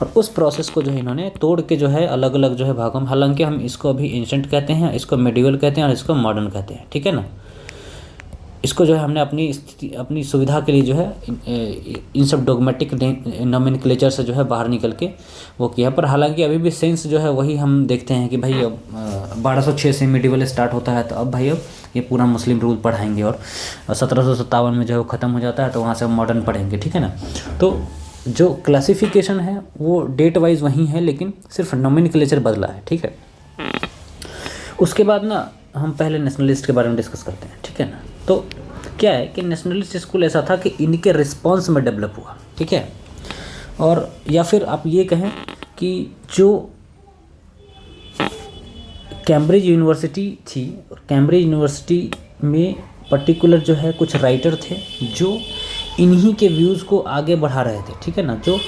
और उस प्रोसेस को जो है इन्होंने तोड़ के जो है अलग अलग जो है भागों में, हालांकि हम इसको अभी एंशिएंट कहते हैं, इसको मेडिवल कहते हैं और इसको मॉडर्न कहते हैं, ठीक है ना। इसको जो है हमने अपनी सुविधा के लिए जो है इन सब डोगमेटिक नोमेनक्लेचर से जो है बाहर निकल के वो किया। पर हालांकि अभी भी सेंस जो है वही हम देखते हैं कि भाई अब 1206 से मिडिवल स्टार्ट होता है, तो अब भाई अब ये पूरा मुस्लिम रूल पढ़ाएंगे, और 1757 में जो है वो ख़त्म हो जाता है, तो वहाँ से हम मॉडर्न पढ़ेंगे, ठीक है ना। तो जो क्लासिफिकेशन है वो डेट वाइज वही है, लेकिन सिर्फ नोमेनक्लेचर बदला है, ठीक है। उसके बाद ना हम पहले नेशनलिस्ट के बारे में डिस्कस करते हैं, ठीक है ना। तो क्या है कि नेशनलिस्ट स्कूल ऐसा था कि इनके रिस्पांस में डेवलप हुआ, ठीक है। और या फिर आप ये कहें कि जो कैम्ब्रिज यूनिवर्सिटी थी, कैम्ब्रिज यूनिवर्सिटी में पर्टिकुलर जो है कुछ राइटर थे जो इन्हीं के व्यूज़ को आगे बढ़ा रहे थे, ठीक है ना, जो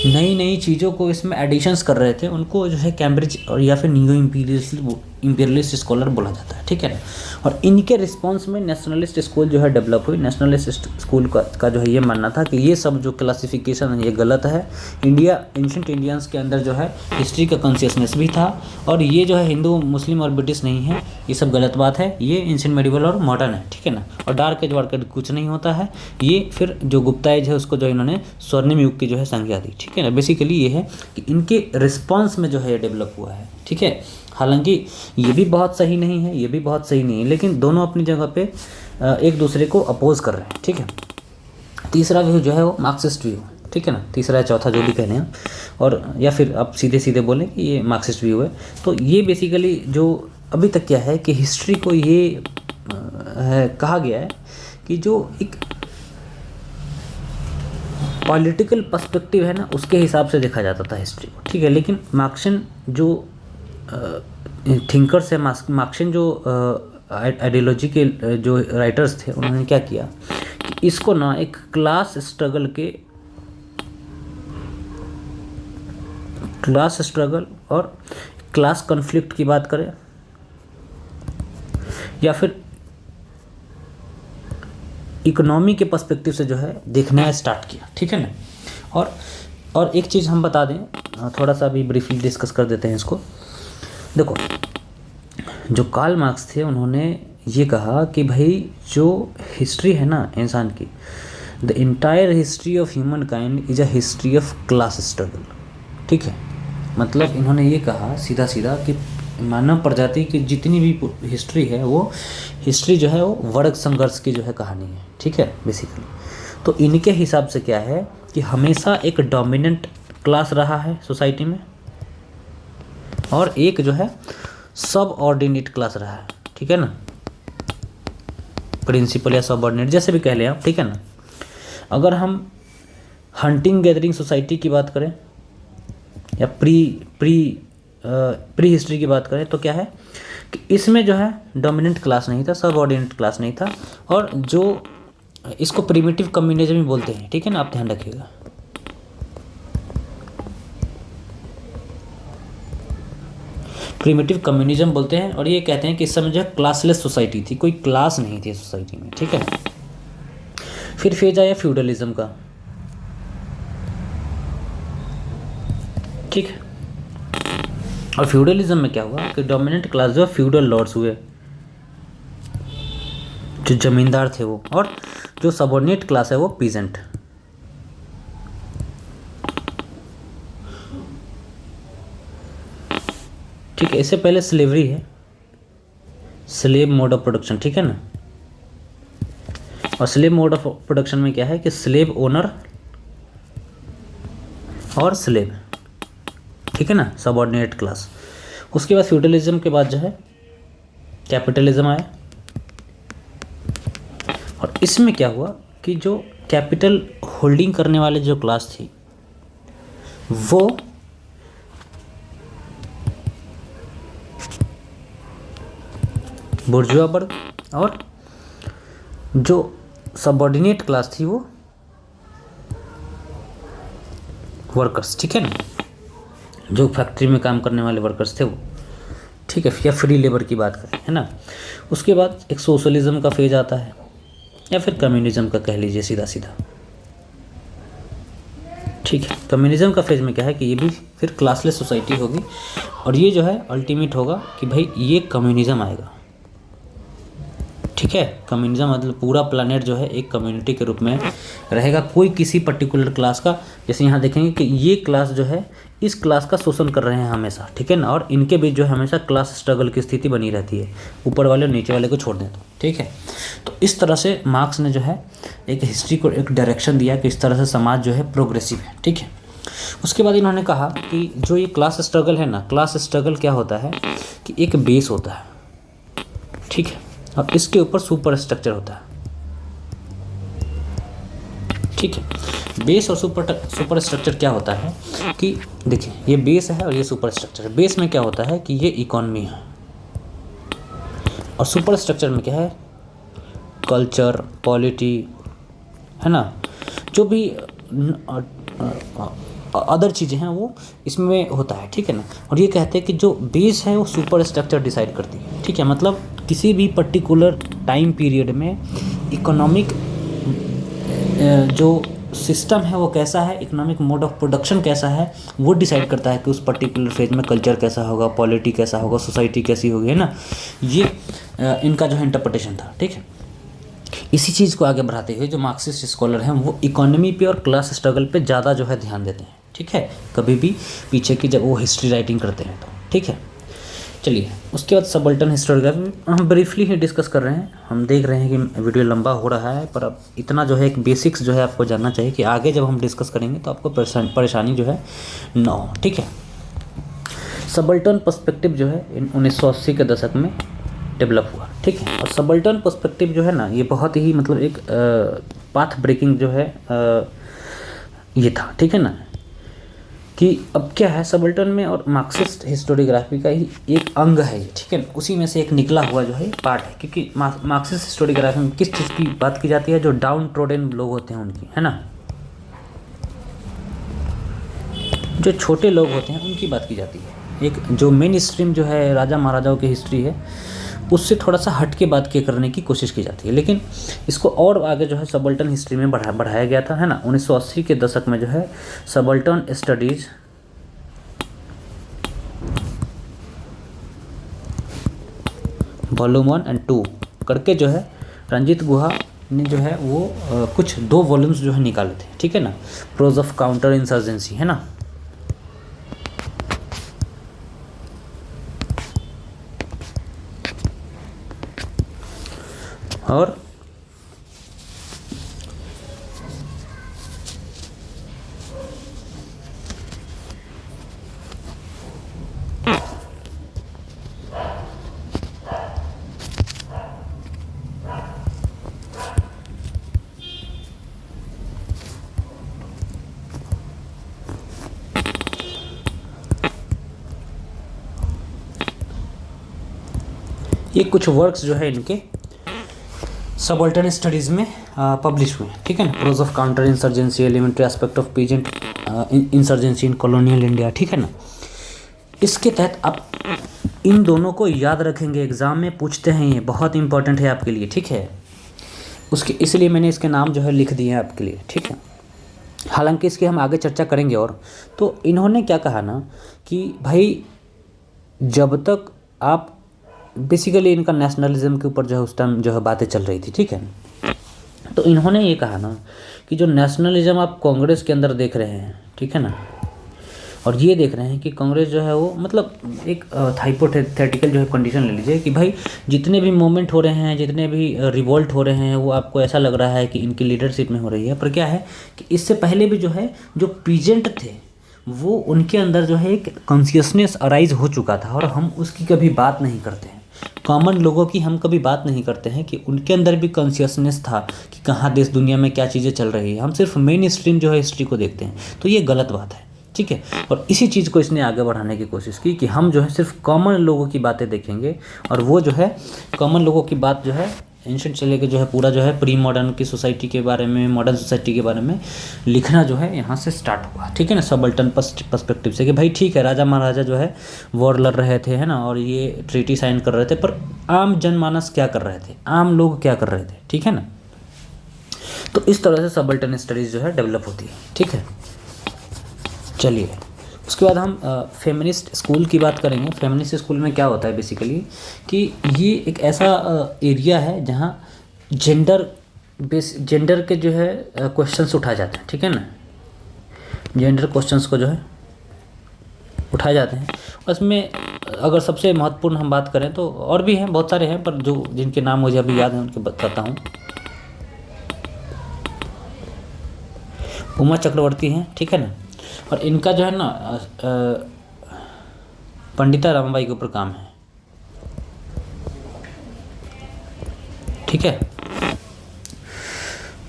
नई नई चीज़ों को इसमें एडिशंस कर रहे थे, उनको जो है कैम्ब्रिज और या फिर न्यू इम्पीरियलिस्ट स्कॉलर बोला जाता है, ठीक है ना। और इनके रिस्पांस में नेशनलिस्ट स्कूल जो है डेवलप हुई। नेशनलिस्ट स्कूल का जो है ये मानना था कि ये सब जो क्लासिफिकेशन है ये गलत है। एंशिएंट इंडियंस के अंदर जो है हिस्ट्री का कॉन्शियसनेस भी था, और ये जो है हिंदू, मुस्लिम और ब्रिटिश नहीं है, ये सब गलत बात है, ये एंशिएंट मेडिवल और मॉडर्न है, ठीक है ना। और डार्क एज वार्क एज कुछ नहीं होता है। ये फिर जो गुप्ता एज है उसको जो इन्होंने स्वर्णिम युग की जो है संज्ञा दी, ठीक है ना। बेसिकली ये है कि इनके रिस्पॉन्स में जो है ये डेवलप हुआ है, ठीक है। हालांकि ये भी बहुत सही नहीं है, ये भी बहुत सही नहीं है, लेकिन दोनों अपनी जगह पे एक दूसरे को अपोज कर रहे हैं, ठीक है। तीसरा व्यू जो है वो मार्क्सिस्ट व्यू, ठीक है ना, तीसरा या चौथा जो भी कहने हैं, और या फिर आप सीधे सीधे बोलें कि ये मार्क्सिस्ट व्यू है। तो ये बेसिकली जो अभी तक क्या है कि हिस्ट्री को ये कहा गया है कि जो एक पॉलिटिकल पर्सपेक्टिव है ना उसके हिसाब से देखा जाता था हिस्ट्री को, ठीक है। लेकिन मार्क्सियन जो थिंकर्स है, मार्क्सियन जो आइडियोलॉजी के जो राइटर्स थे, उन्होंने क्या किया कि इसको ना एक क्लास स्ट्रगल और क्लास कॉन्फ्लिक्ट की बात करें, या फिर इकोनॉमी के पर्सपेक्टिव से जो है देखना स्टार्ट किया, ठीक है ना। और एक चीज़ हम बता दें, थोड़ा सा अभी ब्रीफली डिस्कस कर देते हैं इसको। देखो, जो कार्ल मार्क्स थे उन्होंने ये कहा कि भाई जो हिस्ट्री है ना इंसान की, the entire history of human kind is a history of class struggle. ठीक है, मतलब इन्होंने ये कहा सीधा सीधा कि मानव प्रजाति की जितनी भी हिस्ट्री है वो हिस्ट्री जो है वो वर्ग संघर्ष की जो है कहानी है। ठीक है, बेसिकली तो इनके हिसाब से क्या है कि हमेशा एक डोमिनेंट क्लास रहा है सोसाइटी में और एक जो है सब ऑर्डिनेट क्लास रहा है। ठीक है ना, प्रिंसिपल या सब ऑर्डिनेट जैसे भी कह लें आप। ठीक है ना, अगर हम हंटिंग गैदरिंग सोसाइटी की बात करें या प्री हिस्ट्री की बात करें तो क्या है कि इसमें जो है डोमिनेंट क्लास नहीं था, सब ऑर्डिनेट क्लास नहीं था, और जो इसको प्रिमिटिव कम्युनिज्म ही बोलते हैं। ठीक है ना, आप ध्यान रखिएगा। प्रिमिटिव कम्युनिज्म बोलते हैं, और ये कहते हैं कि इस समय जो है क्लासलेस सोसाइटी थी, कोई क्लास नहीं थी सोसाइटी में। ठीक है, फिर फेज आया फ्यूडलिज्म का। ठीक है, और फ्यूडलिज्म में क्या हुआ कि डोमिनेंट क्लास जो फ्यूडल लॉर्ड्स हुए, जो जमींदार थे वो, और जो सबऑर्डिनेट क्लास है वो पीजेंट। ठीक है, इससे पहले स्लेवरी है, स्लेव मोड ऑफ प्रोडक्शन। ठीक है ना, और स्लेव मोड ऑफ प्रोडक्शन में क्या है कि स्लेव ओनर और स्लेव। ठीक है ना, सबऑर्डिनेट क्लास। उसके बाद फ्यूडलिज्म के बाद जो है कैपिटलिज्म आया, और इसमें क्या हुआ कि जो कैपिटल होल्डिंग करने वाले जो क्लास थी वो बुर्जुआ वर्ग, और जो सबऑर्डिनेट क्लास थी वो वर्कर्स। ठीक है ना, जो फैक्ट्री में काम करने वाले वर्कर्स थे वो। ठीक है, या फ्री लेबर की बात करें, है ना। उसके बाद एक सोशलिज्म का फेज आता है, या फिर कम्युनिज्म का कह लीजिए सीधा सीधा। ठीक है, कम्युनिज्म का फेज में क्या है कि ये भी फिर क्लासलेस सोसाइटी होगी, और ये जो है अल्टीमेट होगा कि भाई ये कम्युनिज्म आएगा। ठीक है, कम्युनिज्म मतलब पूरा प्लानेट जो है एक कम्युनिटी के रूप में रहेगा, कोई किसी पर्टिकुलर क्लास का, जैसे यहाँ देखेंगे कि ये क्लास जो है इस क्लास का शोषण कर रहे हैं हमेशा। ठीक है ना, और इनके बीच जो है हमेशा क्लास स्ट्रगल की स्थिति बनी रहती है, ऊपर वाले और नीचे वाले को छोड़ दें तो। ठीक है, तो इस तरह से मार्क्स ने जो है एक हिस्ट्री को एक डायरेक्शन दिया कि इस तरह से समाज जो है प्रोग्रेसिव है। ठीक है, उसके बाद इन्होंने कहा कि जो ये क्लास स्ट्रगल है ना, क्लास स्ट्रगल क्या होता है कि एक बेस होता है। ठीक है, और इसके ऊपर सुपर स्ट्रक्चर होता है। ठीक है, बेस और सुपर स्ट्रक्चर क्या होता है कि देखिए ये बेस है और ये सुपर स्ट्रक्चर है। बेस में क्या होता है कि ये इकोनॉमी है, और सुपर स्ट्रक्चर में क्या है कल्चर, पॉलिटी, है ना, जो भी अदर चीज़ें हैं वो इसमें होता है। ठीक है ना, और ये कहते हैं कि जो बेस है वो सुपर स्ट्रक्चर डिसाइड करती है। ठीक है, मतलब किसी भी पर्टिकुलर टाइम पीरियड में इकोनॉमिक जो सिस्टम है वो कैसा है, इकोनॉमिक मोड ऑफ प्रोडक्शन कैसा है, वो डिसाइड करता है कि उस पर्टिकुलर फेज में कल्चर कैसा होगा, पॉलिटी कैसा होगा, सोसाइटी कैसी होगी, है ना। ये इनका जो है इंटरप्रिटेशन था। ठीक है, इसी चीज़ को आगे बढ़ाते हुए जो मार्क्सिस्ट स्कॉलर हैं वो इकोनॉमी पे और क्लास स्ट्रगल पे ज़्यादा जो है ध्यान देते हैं। ठीक है, कभी भी पीछे की जब वो हिस्ट्री राइटिंग करते हैं तो। ठीक है, चलिए उसके बाद सबल्टन हिस्टोरियोग्राफी हम ब्रीफली ही डिस्कस कर रहे हैं। हम देख रहे हैं कि वीडियो लंबा हो रहा है, पर अब इतना जो है एक बेसिक्स जो है आपको जानना चाहिए कि आगे जब हम डिस्कस करेंगे तो आपको परेशानी जो है ना हो। ठीक है, सबल्टन पर्सपेक्टिव जो है 1980 के दशक में डेवलप हुआ। ठीक है, और सबल्टन पर्सपेक्टिव जो है ना ये बहुत ही मतलब एक पाथ ब्रेकिंग जो है ये था। ठीक है ना, कि अब क्या है सबल्टन में और मार्क्सिस्ट हिस्टोरियोग्राफी का ही एक अंग है ये। ठीक है, उसी में से एक निकला हुआ जो है पार्ट है, क्योंकि मार्क्सिस्ट हिस्टोरियोग्राफी में किस चीज़ की बात की जाती है, जो डाउन ट्रोडन लोग होते हैं उनकी, है ना, जो छोटे लोग होते हैं उनकी बात की जाती है। एक जो मेन स्ट्रीम जो है राजा महाराजाओं की हिस्ट्री है उससे थोड़ा सा हट के बात के करने की कोशिश की जाती है, लेकिन इसको और आगे जो है सबल्टन हिस्ट्री में बढ़ाया गया था, है ना। 1980 के दशक में जो है सबल्टन स्टडीज वॉल्यूम 1 और 2 करके जो है रंजीत गुहा ने जो है वो कुछ 2 वॉल्यूम्स जो है निकाले थे, ठीक है ना, प्रोज ऑफ काउंटर इंसर्जेंसी, है ना। और ये कुछ वर्क्स जो है इनके सबऑल्टर्नेट स्टडीज़ में पब्लिश हुए, ठीक है ना। Prose of counter insurgency, elementary aspect of peasant insurgency in colonial India, ठीक है ना। इसके तहत आप इन दोनों को याद रखेंगे, एग्ज़ाम में पूछते हैं, ये बहुत इंपॉर्टेंट है आपके लिए, ठीक है। उसके इसलिए मैंने इसके नाम जो है लिख दिए हैं आपके लिए, ठीक है। हालांकि इसकी हम आगे चर्चा करेंगे। और तो इन्होंने क्या कहा ना कि भाई जब तक आप बेसिकली इनका नेशनलिज्म के ऊपर जो है उस टाइम जो है बातें चल रही थी, ठीक है। तो इन्होंने ये कहा ना कि जो नेशनलिज्म आप कांग्रेस के अंदर देख रहे हैं, ठीक है ना, और ये देख रहे हैं कि कांग्रेस जो है वो मतलब एक हाइपोथेटिकल जो है कंडीशन ले लीजिए कि भाई जितने भी मूवमेंट हो रहे हैं, जितने भी रिवोल्ट हो रहे हैं, वो आपको ऐसा लग रहा है कि इनकी लीडरशिप में हो रही है, पर क्या है कि इससे पहले भी जो है जो पीजेंट थे वो उनके अंदर जो है एक कॉन्शियसनेस अराइज हो चुका था, और हम उसकी कभी बात नहीं करते हैं। कॉमन लोगों की हम कभी बात नहीं करते हैं कि उनके अंदर भी कॉन्शियसनेस था कि कहाँ देश दुनिया में क्या चीज़ें चल रही है। हम सिर्फ मेन स्ट्रीम जो है हिस्ट्री को देखते हैं, तो ये गलत बात है, ठीक है। और इसी चीज़ को इसने आगे बढ़ाने की कोशिश की कि हम जो है सिर्फ कॉमन लोगों की बातें देखेंगे, और वो जो है कॉमन लोगों की बात जो है एंशंट से लेकर जो है पूरा जो है प्री मॉडर्न की सोसाइटी के बारे में, मॉडर्न सोसाइटी के बारे में लिखना जो है यहाँ से स्टार्ट हुआ, ठीक है ना, सबल्टन पर्सपेक्टिव से कि भाई ठीक है राजा महाराजा जो है वॉर लड़ रहे थे, है ना, और ये ट्रीटी साइन कर रहे थे, पर आम जनमानस क्या कर रहे थे, आम लोग क्या कर रहे थे, ठीक है ना। तो इस तरह से सबल्टन स्टडीज़ जो है डेवलप होती है, ठीक है। चलिए उसके बाद हम फेमिनिस्ट स्कूल की बात करेंगे। फेमिनिस्ट स्कूल में क्या होता है बेसिकली कि ये एक ऐसा एरिया है जहाँ जेंडर के जो है क्वेश्चंस उठाए जाते हैं, ठीक है ना। जेंडर क्वेश्चंस को जो है उठाए जाते हैं। उसमें अगर सबसे महत्वपूर्ण हम बात करें तो और भी हैं, बहुत सारे हैं, पर जो जिनके नाम मुझे अभी याद हैं उनके बताता हूँ। उमा चक्रवर्ती हैं, ठीक है ना, और इनका जो है ना पंडिता रमाबाई के ऊपर काम है, ठीक है।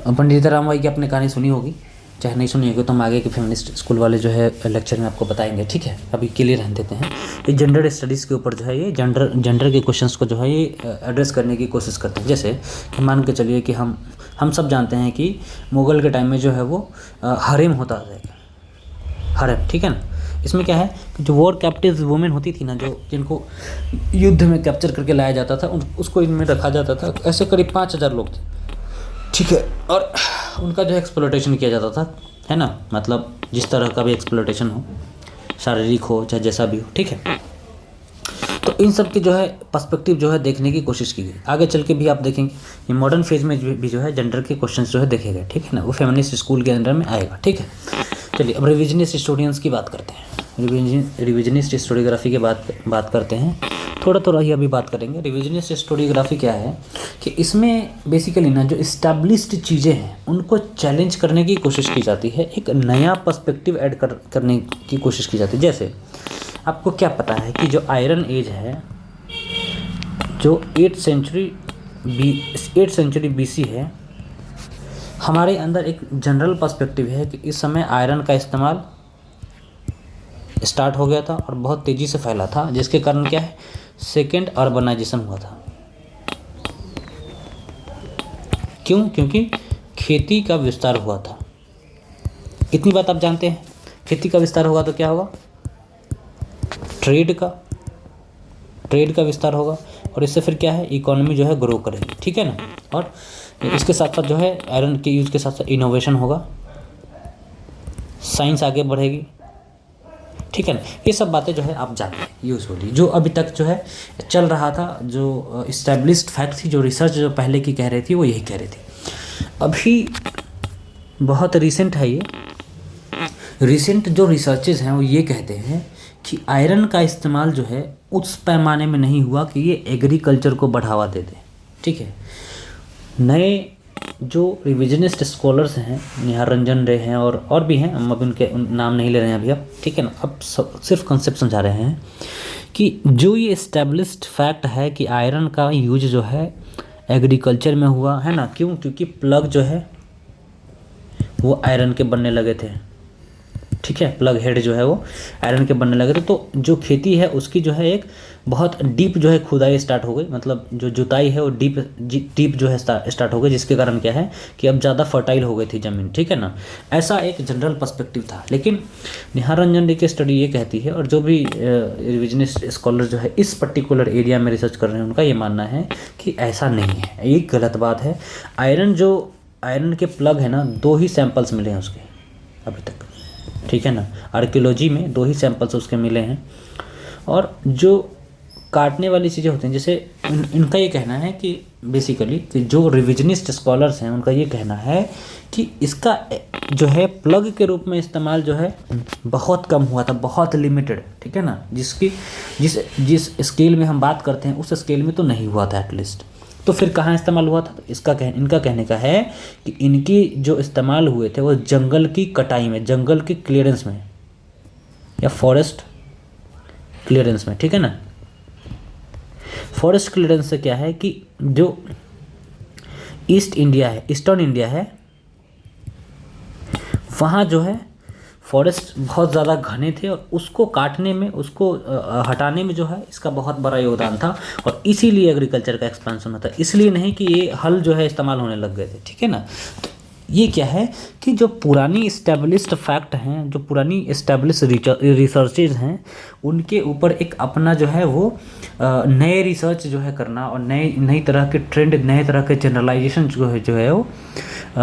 पंडिता रमाबाई की आपने कहानी सुनी होगी, चाहे नहीं सुनी होगी तो हम आगे के फेमिनिस्ट स्कूल वाले जो है लेक्चर में आपको बताएंगे, ठीक है। अभी क्लियर रहने देते हैं। ये जेंडर स्टडीज़ के ऊपर जो है ये जेंडर के क्वेश्चंस को जो है ये एड्रेस करने की कोशिश करते हैं। जैसे कि मान के चलिए कि हम सब जानते हैं कि मुग़ल के टाइम में जो है वो हरेम होता था, हरेम, ठीक है ना। इसमें क्या है कि जो वॉर कैप्टिव वुमेन होती थी ना, जो जिनको युद्ध में कैप्चर करके लाया जाता था, उसको इनमें रखा जाता था। ऐसे करीब 5000 लोग थे, ठीक है, और उनका जो है एक्सप्लॉयटेशन किया जाता था, है ना, मतलब जिस तरह का भी एक्सप्लॉयटेशन हो, शारीरिक हो चाहे जैसा भी हो, ठीक है। तो इन सब की जो है पर्सपेक्टिव जो है देखने की कोशिश की गई। आगे चल के भी आप देखेंगे ये मॉडर्न फेज में भी जो है जेंडर के क्वेश्चन जो है देखे गए, ठीक है ना, वो फेमिनिस्ट स्कूल के अंदर में आएगा, ठीक है। चलिए अब रिविजनिस्ट हिस्टोरियंस की बात करते हैं। रिविजनिस्ट हिस्टोरियोग्राफी के बात करते हैं, थोड़ा ही अभी बात करेंगे। रिविजनिस्ट हिस्टोरियोग्राफी क्या है कि इसमें बेसिकली ना जो इस्टेब्लिश्ड चीज़ें हैं उनको चैलेंज करने की कोशिश की जाती है, एक नया पर्सपेक्टिव ऐड करने की कोशिश की जाती है। जैसे आपको क्या पता है कि जो आयरन एज है, जो 8th सेंचुरी BC है, हमारे अंदर एक जनरल पर्सपेक्टिव है कि इस समय आयरन का इस्तेमाल स्टार्ट हो गया था और बहुत तेज़ी से फैला था, जिसके कारण क्या है सेकेंड अर्बनाइजेशन हुआ था। क्यों? क्योंकि खेती का विस्तार हुआ था। इतनी बात आप जानते हैं, खेती का विस्तार होगा तो क्या होगा, ट्रेड का विस्तार होगा, और इससे फिर क्या है इकोनॉमी जो है ग्रो करेगी, ठीक है ना। और इसके साथ साथ जो है आयरन के यूज़ के साथ साथ इनोवेशन होगा, साइंस आगे बढ़ेगी, ठीक है ना। ये सब बातें जो है आप जानते हैं यूजुअली, जो अभी तक जो है चल रहा था, जो इस्टेब्लिश्ड फैक्ट थी, जो रिसर्च जो पहले की कह रही थी वो यही कह रही थी। अभी बहुत रिसेंट है ये, रिसेंट जो रिसर्चेज हैं वो ये कहते हैं कि आयरन का इस्तेमाल जो है उस पैमाने में नहीं हुआ कि ये एग्रीकल्चर को बढ़ावा दे दे। ठीक है, नए जो रिविजनिस्ट स्कॉलर्स हैं, निहार रंजन रे हैं और भी हैं, हम अभी उनके नाम नहीं ले रहे हैं अभी अब, ठीक है ना। अब सिर्फ कंसेप्ट समझा रहे हैं कि जो ये इस्टेब्लिश्ड फैक्ट है कि आयरन का यूज जो है एग्रीकल्चर में हुआ है ना। क्यों? क्योंकि प्लग जो है वो आयरन के बनने लगे थे। ठीक है, प्लग हेड जो है वो आयरन के बनने लगे थे, तो जो खेती है उसकी जो है एक बहुत डीप जो है खुदाई स्टार्ट हो गई, मतलब जो जुताई है वो डीप जो है स्टार्ट हो गई, जिसके कारण क्या है कि अब ज़्यादा फर्टाइल हो गई थी ज़मीन। ठीक है ना, ऐसा एक जनरल पर्सपेक्टिव था। लेकिन निहार रंजन रे की स्टडी ये कहती है, और जो भी रिविजनिस्ट स्कॉलर जो है इस पर्टिकुलर एरिया में रिसर्च कर रहे हैं, उनका ये मानना है कि ऐसा नहीं है, ये गलत बात है। आयरन के प्लग है ना, 2 ही सैंपल्स मिले हैं उसके अभी तक। ठीक है ना, आर्कियोलॉजी में 2 ही सैंपल्स उसके मिले हैं। और जो काटने वाली चीज़ें होती हैं, जैसे इनका ये कहना है कि बेसिकली कि जो रिविजनिस्ट स्कॉलर्स हैं उनका ये कहना है कि इसका जो है प्लग के रूप में इस्तेमाल जो है बहुत कम हुआ था, बहुत लिमिटेड। ठीक है ना, जिस स्केल में हम बात करते हैं उस स्केल में तो नहीं हुआ था एटलीस्ट। तो फिर कहाँ इस्तेमाल हुआ था? तो इनका कहने का है कि इनकी जो इस्तेमाल हुए थे वो जंगल की कटाई में, जंगल की क्लियरेंस में, या फॉरेस्ट क्लियरेंस में। ठीक है ना, फॉरेस्ट क्लियरेंस से क्या है कि जो ईस्टर्न इंडिया है, वहाँ जो है फॉरेस्ट बहुत ज़्यादा घने थे, और उसको काटने में, उसको हटाने में जो है इसका बहुत बड़ा योगदान था। और इसीलिए एग्रीकल्चर का एक्सपेंशन होता है, इसलिए नहीं कि ये हल जो है इस्तेमाल होने लग गए थे। ठीक है ना, तो ये क्या है कि जो पुरानी इस्टेब्लिश्ड फैक्ट हैं, जो पुरानी इस्टेब्लिश्ड रिसर्चेज हैं, उनके ऊपर एक अपना जो है वो नए रिसर्च जो है करना, और नई तरह के ट्रेंड, नए तरह के जनरलाइजेशन जो है वो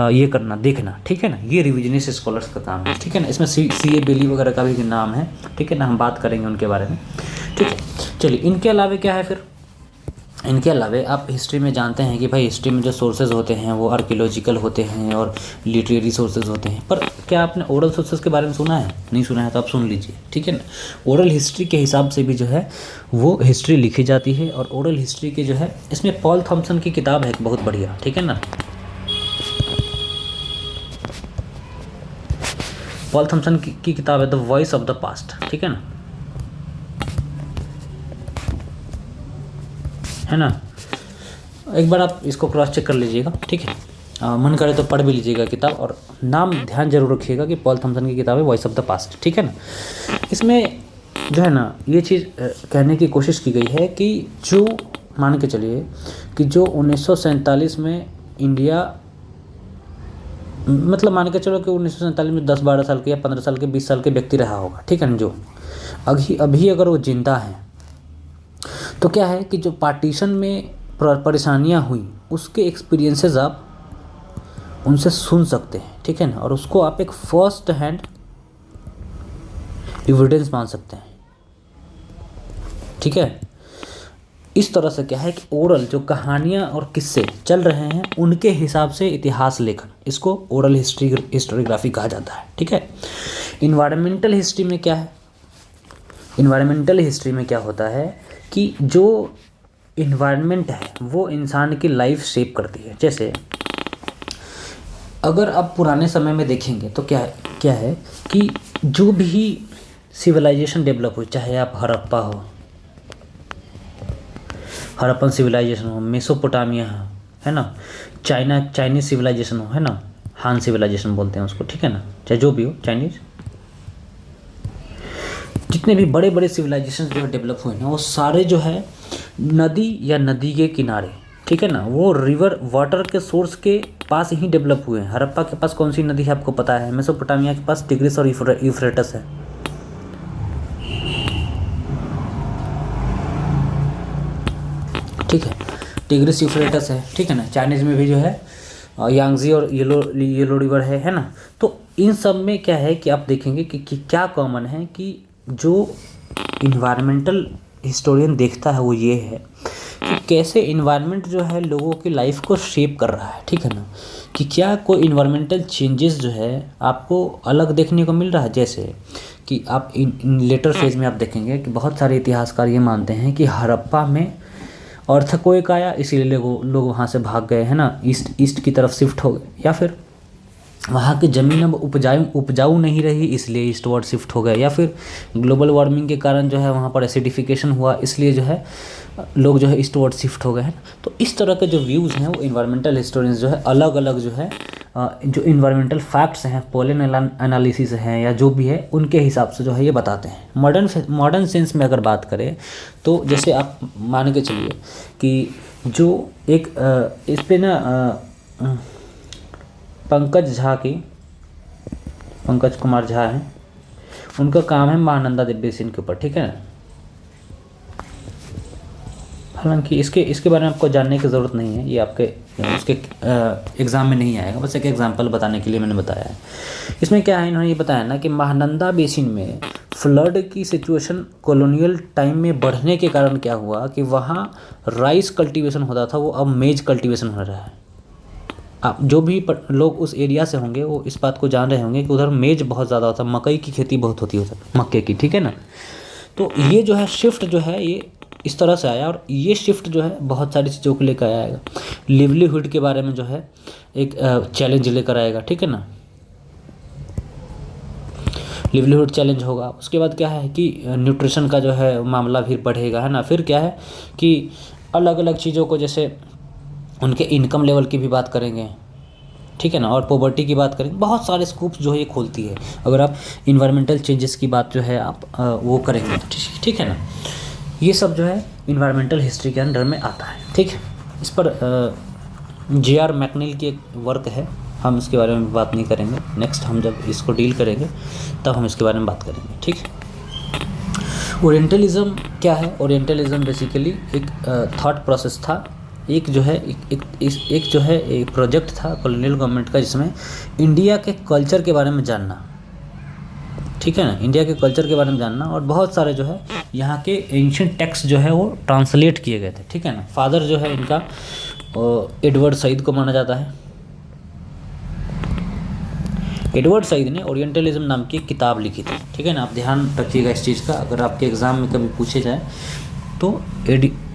ये करना, देखना। ठीक है ना, ये रिविजनिस्ट स्कॉलर्स का काम है। ठीक है ना, इसमें C.A. बेली वगैरह का भी नाम है। ठीक है ना, हम बात करेंगे उनके बारे में। ठीक है, चलिए इनके अलावे क्या है फिर? इनके अलावे आप हिस्ट्री में जानते हैं कि भाई हिस्ट्री में जो सोर्सेज होते हैं वो आर्कियोलॉजिकल होते हैं और लिटरेरी सोर्सेज होते हैं। पर क्या आपने ओरल सोर्सेज के बारे में सुना है? नहीं सुना है तो आप सुन लीजिए। ठीक है ना, ओरल हिस्ट्री के हिसाब से भी जो है वो हिस्ट्री लिखी जाती है। और ओरल हिस्ट्री के जो है, इसमें पॉल थॉम्सन की किताब है बहुत बढ़िया। ठीक है ना, पॉल थॉम्सन की किताब है the voice of the past. ठीक है ना, है ना, एक बार आप इसको क्रॉस चेक कर लीजिएगा। ठीक है, मन करे तो पढ़ भी लीजिएगा किताब, और नाम ध्यान जरूर रखिएगा कि पॉल थॉम्सन की किताब है वॉइस ऑफ द पास्ट। ठीक है ना, इसमें जो है ना ये चीज़ कहने की कोशिश की गई है कि जो मान के चलिए कि जो 1947 में इंडिया, मतलब मान के चलो कि 1947 में 10-12 साल के या 15 साल के 20 साल के व्यक्ति रहा होगा। ठीक है ना, जो अभी अगर वो जिंदा है, तो क्या है कि जो पार्टीशन में परेशानियां हुई उसके एक्सपीरियंसेस आप उनसे सुन सकते हैं। ठीक है ना, और उसको आप एक फर्स्ट हैंड एविडेंस मान सकते हैं। ठीक है, इस तरह से क्या है कि ओरल जो कहानियाँ और किस्से चल रहे हैं उनके हिसाब से इतिहास लेखन, इसको ओरल हिस्टोरियोग्राफी कहा जाता है। ठीक है, इन्वायरमेंटल हिस्ट्री में क्या है? इन्वायरमेंटल हिस्ट्री में क्या होता है कि जो इन्वायरमेंट है वो इंसान की लाइफ शेप करती है। जैसे अगर आप पुराने समय में देखेंगे तो क्या है कि जो भी सिविलाइजेशन डेवलप हुई, चाहे आप हड़प्पन सिविलाइजेशन हो, मेसोपोटामिया है ना, चाइनीज सिविलाइजेशन हो, है ना, हान सिविलाइजेशन बोलते हैं उसको। ठीक है ना, चाहे जो भी हो चाइनीज, जितने भी बड़े बड़े सिविलाइजेशन जो डेवलप हुए ना वो सारे जो है नदी या नदी के किनारे, ठीक है ना, वो रिवर वाटर के सोर्स के पास ही डेवलप हुए हैं। हड़प्पा के पास कौन सी नदी है आपको पता है? मेसोपोटामिया के पास टिग्रिस और यूफ्रेटस है। ठीक है, टिग्रिस यूफ्रेटस है। ठीक है ना, चाइनीज़ में भी जो है यांगजी और येलो रिवर है ना। तो इन सब में क्या है कि आप देखेंगे कि क्या कॉमन है कि जो इन्वायरमेंटल हिस्टोरियन देखता है वो ये है कि कैसे इन्वायरमेंट जो है लोगों की लाइफ को शेप कर रहा है, ठीक है ना, कि क्या कोई इन्वायरमेंटल चेंजेस जो है आपको अलग देखने को मिल रहा है। जैसे कि आप इन लेटर फेज में आप देखेंगे कि बहुत सारे इतिहासकार ये मानते हैं कि हड़प्पा में अर्थक्वेक आया, इसीलिए लोग वहाँ से भाग गए, है ना, ईस्ट की तरफ शिफ्ट हो गए, या फिर वहाँ की ज़मीन अब उपजाऊ नहीं रही इसलिए ईस्टवर्ड शिफ्ट हो गए, या फिर ग्लोबल वार्मिंग के कारण जो है वहाँ पर एसिडिफिकेशन हुआ इसलिए जो है लोग जो है ईस्टवर्ड शिफ्ट हो गए हैं। तो इस तरह के जो व्यूज़ हैं वो इन्वायरमेंटल हिस्टोरियंस जो है अलग अलग जो है जो इन्वायरमेंटल फैक्ट्स हैं, पोलन एनालिसिस हैं या जो भी है उनके हिसाब से जो है ये बताते हैं। मॉडर्न सेंस में अगर बात करें तो जैसे आप मान के चलिए कि जो एक इस पे ना पंकज कुमार झा हैं, उनका काम है महानंदा बेसिन के ऊपर, ठीक है ना। हालांकि इसके बारे में आपको जानने की ज़रूरत नहीं है, ये आपके उसके एग्ज़ाम में नहीं आएगा, बस एक एग्जांपल बताने के लिए मैंने बताया है। इसमें क्या है, इन्होंने ये बताया ना कि महानंदा बेसिन में फ्लड की सिचुएशन कॉलोनियल टाइम में बढ़ने के कारण क्या हुआ कि वहाँ राइस कल्टीवेशन होता था, वो अब मेज कल्टीवेशन हो रहा है। आप जो भी लोग उस एरिया से होंगे वो इस बात को जान रहे होंगे कि उधर मेज बहुत ज़्यादा होता है, मकई की खेती बहुत होती है उधर, मक्के की, ठीक है ना। तो ये जो है शिफ्ट जो है ये इस तरह से आया, और ये शिफ्ट जो है बहुत सारी चीज़ों को लेकर आएगा। लिवलीहुड के बारे में जो है एक चैलेंज लेकर आएगा, ठीक है ना, लिवलीहुड चैलेंज होगा। उसके बाद क्या है कि न्यूट्रिशन का जो है मामला भी बढ़ेगा, है ना। फिर क्या है कि अलग अलग चीज़ों को, जैसे उनके इनकम लेवल की भी बात करेंगे, ठीक है ना, और पॉवर्टी की बात करेंगे। बहुत सारे स्कोप्स जो है ये खोलती है अगर आप इन्वायरमेंटल चेंजेस की बात जो है आप वो करेंगे, ठीक है ना। ये सब जो है इन्वायरमेंटल हिस्ट्री के अंडर में आता है, ठीक है। इस पर J.R. मैकनील की एक वर्क है, हम इसके बारे में बात नहीं करेंगे, नेक्स्ट हम जब इसको डील करेंगे तब हम इसके बारे में बात करेंगे, ठीक है। ओरिएंटलिज्म क्या है? ओरिएंटलिज्म बेसिकली एक थॉट प्रोसेस था, एक जो है एक जो है एक प्रोजेक्ट था कॉलोनियल गवर्नमेंट का, जिसमें इंडिया के कल्चर के बारे में जानना, ठीक है ना, इंडिया के कल्चर के बारे में जानना, और बहुत सारे जो है यहाँ के एंशिएंट टेक्स्ट जो है वो ट्रांसलेट किए गए थे, ठीक है ना। फादर जो है इनका एडवर्ड सईद को माना जाता है। एडवर्ड सईद ने ओरिएंटलिज्म नाम की एक किताब लिखी थी, ठीक है ना। आप ध्यान रखिएगा इस चीज़ का, अगर आपके एग्ज़ाम में कभी पूछे जाए तो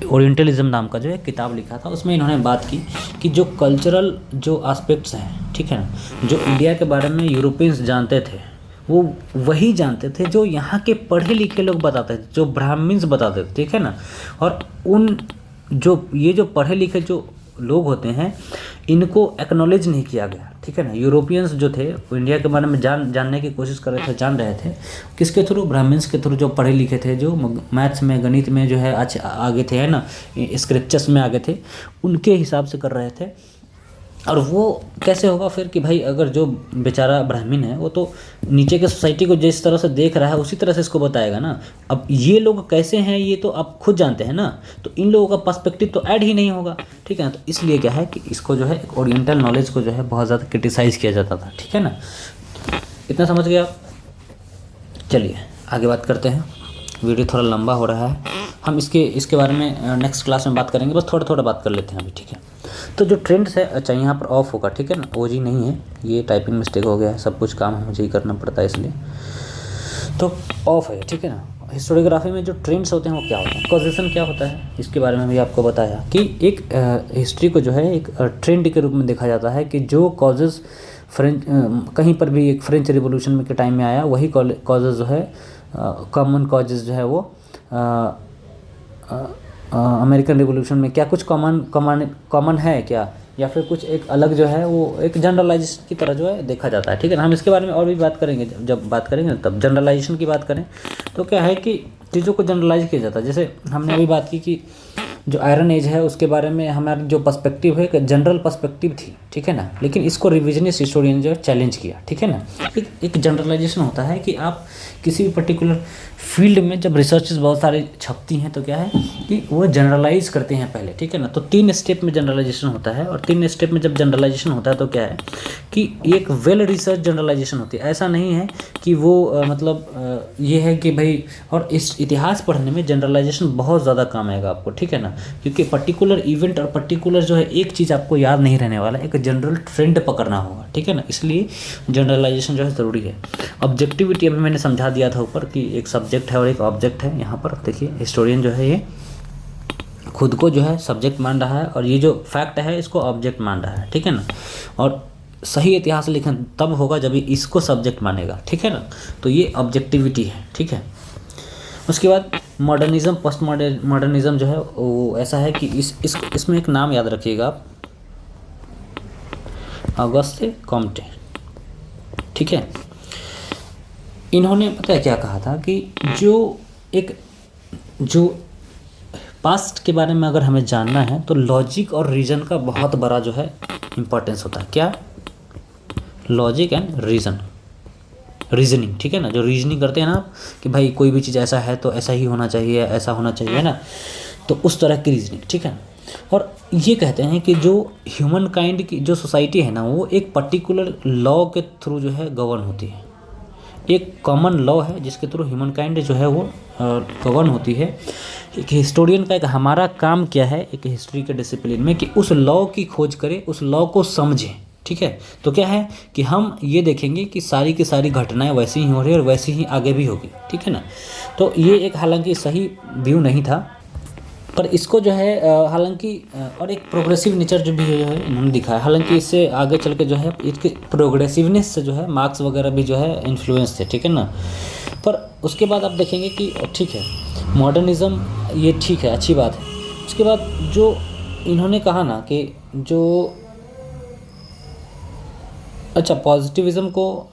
ओरिएंटलिज्म नाम का जो है किताब लिखा था, उसमें इन्होंने बात की कि जो कल्चरल जो एस्पेक्ट्स हैं, ठीक है ना, जो इंडिया के बारे में यूरोपियंस जानते थे वो वही जानते थे जो यहाँ के पढ़े लिखे लोग बताते थे, जो ब्राह्मण्स बताते थे, ठीक है ना। और उन जो पढ़े लिखे जो लोग होते हैं इनको एक्नॉलेज नहीं किया गया, ठीक है ना। यूरोपियंस जो थे वो इंडिया के बारे में जानने की कोशिश कर रहे थे, जान रहे थे किसके थ्रू? ब्राह्मण्स के थ्रू, जो पढ़े लिखे थे, जो मैथ्स में गणित में जो है अच्छे आगे थे, है ना, स्क्रिप्चर्स में आगे थे, उनके हिसाब से कर रहे थे। और वो कैसे होगा फिर कि भाई अगर जो बेचारा ब्राह्मण है वो तो नीचे के सोसाइटी को जिस तरह से देख रहा है उसी तरह से इसको बताएगा ना। अब ये लोग कैसे हैं ये तो आप खुद जानते हैं ना, तो इन लोगों का पर्सपेक्टिव तो ऐड ही नहीं होगा, ठीक है ना। तो इसलिए क्या है कि इसको जो है एक ओरिएंटल नॉलेज को जो है बहुत ज़्यादा क्रिटिसाइज़ किया जाता था, ठीक है ना। इतना समझ गए आप? चलिए आगे बात करते हैं, वीडियो थोड़ा लंबा हो रहा है, हम इसके बारे में नेक्स्ट क्लास में बात करेंगे, बस थोड़ा थोड़ा बात कर लेते हैं अभी, ठीक है। तो जो ट्रेंड्स है, अच्छा यहाँ पर ऑफ होगा, ठीक है ना, ओजी नहीं है, ये टाइपिंग मिस्टेक हो गया है, सब कुछ काम मुझे ही करना पड़ता है इसलिए, तो ऑफ है, ठीक है ना। हिस्टोरियोग्राफी में जो ट्रेंड्स होते हैं वो क्या होते हैं, कॉजेशन क्या होता है, इसके बारे में भी आपको बताया कि एक हिस्ट्री को जो है एक ट्रेंड के रूप में देखा जाता है कि जो कॉजेज़ कहीं पर भी एक फ्रेंच रिवोल्यूशन में के टाइम में आया वही कॉजेज़ जो है कॉमन कॉजेज़ जो है वो अमेरिकन रिवोल्यूशन में क्या कुछ कॉमन है क्या, या फिर कुछ एक अलग जो है वो एक जनरलाइजेशन की तरह जो है देखा जाता है, ठीक है ना। हम इसके बारे में और भी बात करेंगे, जब बात करेंगे तब जनरलाइजेशन की बात करें तो क्या है कि चीज़ों को जनरलाइज किया जाता है। जैसे हमने अभी बात की कि जो आयरन एज है उसके बारे में हमारी जो पर्सपेक्टिव है एक जनरल पर्सपेक्टिव थी, ठीक है ना, लेकिन इसको रिविजनिस्ट हिस्टोरियन जो चैलेंज किया, ठीक है ना। एक जनरलाइजेशन होता है कि आप किसी भी पर्टिकुलर फील्ड में जब रिसर्चेस बहुत सारी छपती हैं तो क्या है कि वो जनरलाइज करते हैं पहले, ठीक है ना। तो 3 स्टेप में जनरलाइजेशन होता है, और 3 स्टेप में जब जनरलाइजेशन होता है तो क्या है कि एक वेल रिसर्च जनरलाइजेशन होती है। ऐसा नहीं है कि वो ये है कि भाई, और इस इतिहास पढ़ने में जनरलाइजेशन बहुत ज़्यादा काम आएगा आपको, ठीक है ना, क्योंकि पर्टिकुलर इवेंट और पर्टिकुलर जो है एक चीज़ आपको याद नहीं रहने वाला, एक जनरल ट्रेंड पकड़ना होगा, ठीक है ना। इसलिए जनरलाइजेशन जो है ज़रूरी है। ऑब्जेक्टिविटी अभी मैंने समझा दिया था ऊपर कि एक सब्जेक्ट है और एक ऑब्जेक्ट है। यहाँ पर देखिए हिस्टोरियन जो है ये खुद को जो है सब्जेक्ट मान रहा है, और ये जो फैक्ट है इसको ऑब्जेक्ट मान रहा है, ठीक है ना। और सही इतिहास लेखन तब होगा जब इसको सब्जेक्ट मानेगा, ठीक है ना। तो ये ऑब्जेक्टिविटी है, ठीक है। उसके बाद मॉडर्निज्म, पोस्ट मॉडर्निज्म जो है वो ऐसा है कि इसमें एक नाम याद रखिएगा आप, ऑगस्टे कॉम्टे, ठीक है। इन्होंने पता है क्या कहा था कि जो पास्ट के बारे में अगर हमें जानना है तो लॉजिक और रीज़न का बहुत बड़ा जो है इम्पोर्टेंस होता है। क्या? लॉजिक एंड रीजनिंग, ठीक है ना। जो रीजनिंग करते हैं ना आप कि भाई कोई भी चीज़ ऐसा है तो ऐसा ही होना चाहिए, ऐसा होना चाहिए ना, तो उस तरह की रीजनिंग, ठीक है। और ये कहते हैं कि जो ह्यूमन काइंड की जो सोसाइटी है ना वो एक पर्टिकुलर लॉ के थ्रू जो है गवर्न होती है। एक कॉमन लॉ है जिसके थ्रू ह्यूमन काइंड जो है वो गवर्न होती है। एक हिस्टोरियन का एक हमारा काम क्या है एक हिस्ट्री के डिसिप्लिन में कि उस लॉ की खोज करें, उस लॉ को समझें, ठीक है। तो क्या है कि हम ये देखेंगे कि सारी की सारी घटनाएं वैसी ही हो रही है और वैसी ही आगे भी होगी, ठीक है ना। तो ये एक हालांकि सही व्यू नहीं था, पर इसको जो है हालांकि और एक प्रोग्रेसिव नेचर जो भी है इन्होंने दिखाया। हालांकि इससे आगे चल के जो है इसके प्रोग्रेसिवनेस से जो है मार्क्स वगैरह भी जो है इन्फ्लुएंस थे, ठीक है ना। पर उसके बाद आप देखेंगे कि ठीक है मॉडर्निज़्म ये ठीक है, अच्छी बात है। उसके बाद जो इन्होंने कहा ना कि जो अच्छा पॉजिटिविज़म को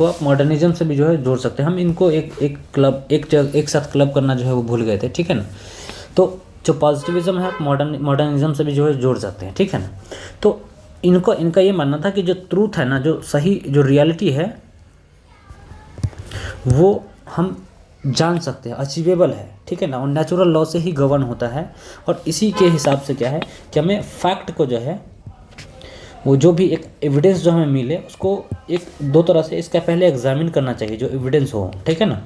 आप मॉडर्निज़्म से भी जो है जोड़ सकते हैं। हम इनको एक साथ क्लब करना जो है वो भूल गए थे, ठीक है ना। तो जो पॉजिटिविज़म है आप मॉडर्निज़्म से भी जो है जोड़ सकते हैं, ठीक है ना। तो इनका ये मानना था कि जो ट्रूथ है ना, जो सही जो रियलिटी है वो हम जान सकते हैं, अचीवेबल है, ठीक है ना, और नेचुरल लॉ से ही गवर्न होता है। और इसी के हिसाब से क्या है कि हमें फैक्ट को जो है वो जो भी एक एविडेंस जो हमें मिले उसको एक दो तरह से इसका पहले एग्जामिन करना चाहिए जो एविडेंस हो, ठीक है ना।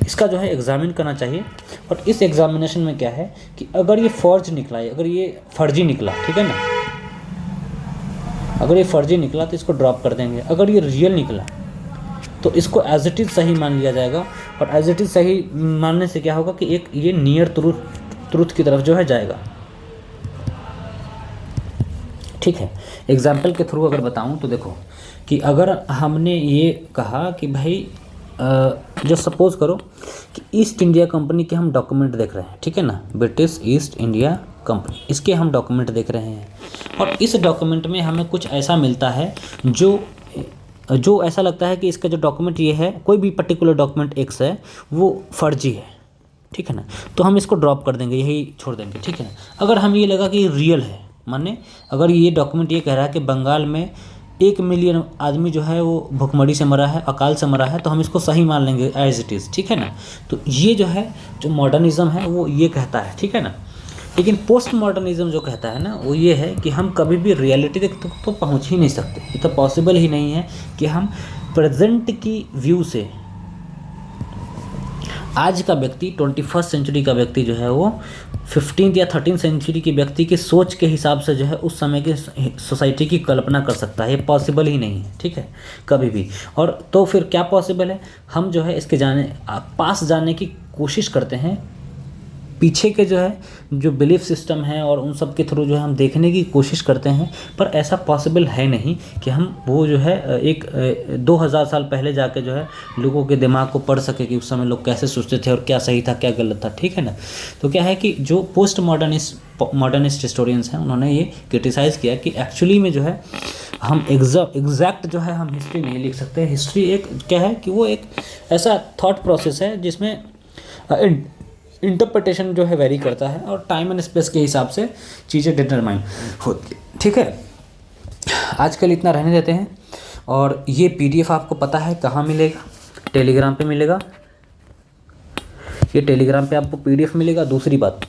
इसका जो है एग्जामिन करना चाहिए। और इस एग्जामिनेशन में क्या है कि अगर ये फर्ज निकला है, अगर ये फर्जी निकला, ठीक है ना, अगर ये फर्जी निकला तो इसको ड्रॉप कर देंगे। अगर ये रियल निकला तो इसको एज इट इज़ सही मान लिया जाएगा। और एज इट इज़ सही मानने से क्या होगा कि एक ये नियर ट्रूथ की तरफ जो है जाएगा, ठीक है। एग्जाम्पल के थ्रू अगर बताऊं तो देखो कि अगर हमने ये कहा कि भाई जो सपोज़ करो कि ईस्ट इंडिया कंपनी के हम डॉक्यूमेंट देख रहे हैं, ठीक है ना, ब्रिटिश ईस्ट इंडिया कंपनी, इसके हम डॉक्यूमेंट देख रहे हैं। और इस डॉक्यूमेंट में हमें कुछ ऐसा मिलता है जो ऐसा लगता है कि इसका जो डॉक्यूमेंट ये है, कोई भी पर्टिकुलर डॉक्यूमेंट एक्स है वो फर्जी है, ठीक है ना, तो हम इसको ड्रॉप कर देंगे, यही छोड़ देंगे, ठीक है ना। अगर हम ये लगा कि ये रियल है, माने अगर ये डॉक्यूमेंट ये कह रहा है कि बंगाल में 1 मिलियन आदमी जो है वो भुखमरी से मरा है, अकाल से मरा है, तो हम इसको सही मान लेंगे एज इट इज़, ठीक है ना। तो ये जो है जो मॉडर्निज़्म है वो ये कहता है, ठीक है ना। लेकिन पोस्ट मॉडर्निज़्म जो कहता है ना वो ये है कि हम कभी भी रियलिटी तक तो पहुँच ही नहीं सकते, ये तो पॉसिबल ही नहीं है कि हम प्रेजेंट की व्यू से आज का व्यक्ति 21st सेंचुरी का व्यक्ति जो है वो 15th या 13th सेंचुरी के व्यक्ति की सोच के हिसाब से जो है उस समय की सोसाइटी की कल्पना कर सकता है। ये पॉसिबल ही नहीं है, ठीक है, कभी भी। और तो फिर क्या पॉसिबल है, हम जो है इसके पास जाने की कोशिश करते हैं, पीछे के जो है जो बिलीफ सिस्टम है और उन सब के थ्रू जो है हम देखने की कोशिश करते हैं। पर ऐसा पॉसिबल है नहीं कि हम वो जो है एक 2000 साल पहले जाके जो है लोगों के दिमाग को पढ़ सके कि उस समय लोग कैसे सोचते थे और क्या सही था क्या गलत था, ठीक है ना। तो क्या है कि जो पोस्ट मॉडर्निस्ट हिस्टोरियंस हैं उन्होंने ये क्रिटिसाइज़ किया कि एक्चुअली में जो है हम एग्जैक्ट जो है हम हिस्ट्री नहीं लिख सकते। हिस्ट्री एक क्या है कि वो एक ऐसा थॉट प्रोसेस है जिसमें इंटरप्रिटेशन जो है वेरी करता है और टाइम एंड स्पेस के हिसाब से चीज़ें डिटरमाइन होती है। ठीक है, आजकल इतना रहने देते हैं। और ये PDF आपको पता है कहाँ मिलेगा? टेलीग्राम पे मिलेगा। ये टेलीग्राम पे आपको PDF मिलेगा। दूसरी बात,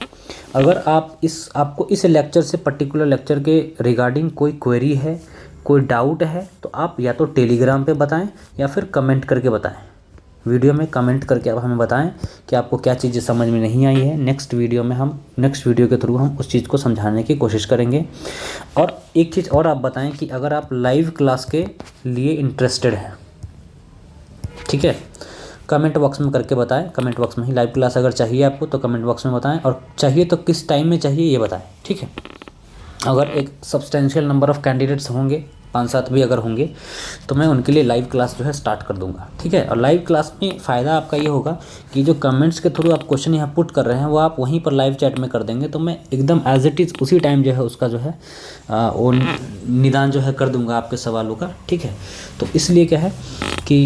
अगर आपको इस लेक्चर से, पर्टिकुलर लेक्चर के रिगार्डिंग कोई क्वेरी है, कोई डाउट है, तो आप या तो टेलीग्राम पे बताएं या फिर कमेंट करके बताएं। वीडियो में कमेंट करके आप हमें बताएं कि आपको क्या चीज़ें समझ में नहीं आई है। नेक्स्ट वीडियो के थ्रू हम उस चीज़ को समझाने की कोशिश करेंगे। और एक चीज़ और आप बताएं कि अगर आप लाइव क्लास के लिए इंटरेस्टेड हैं, ठीक है, कमेंट बॉक्स में करके बताएं। कमेंट बॉक्स में ही लाइव क्लास अगर चाहिए आपको तो कमेंट बॉक्स में बताएं, और चाहिए तो किस टाइम में चाहिए ये बताएं। ठीक है, अगर एक सब्सटेंशियल नंबर ऑफ़ कैंडिडेट्स होंगे, 5-7 भी अगर होंगे, तो मैं उनके लिए लाइव क्लास जो है स्टार्ट कर दूंगा। ठीक है, और लाइव क्लास में फ़ायदा आपका ये होगा कि जो कमेंट्स के थ्रू आप क्वेश्चन यहाँ पुट कर रहे हैं वो आप वहीं पर लाइव चैट में कर देंगे, तो मैं एकदम एज इट इज़ उसी टाइम जो है उसका जो है वो निदान जो है कर दूंगा आपके सवालों का। ठीक है, तो इसलिए क्या है कि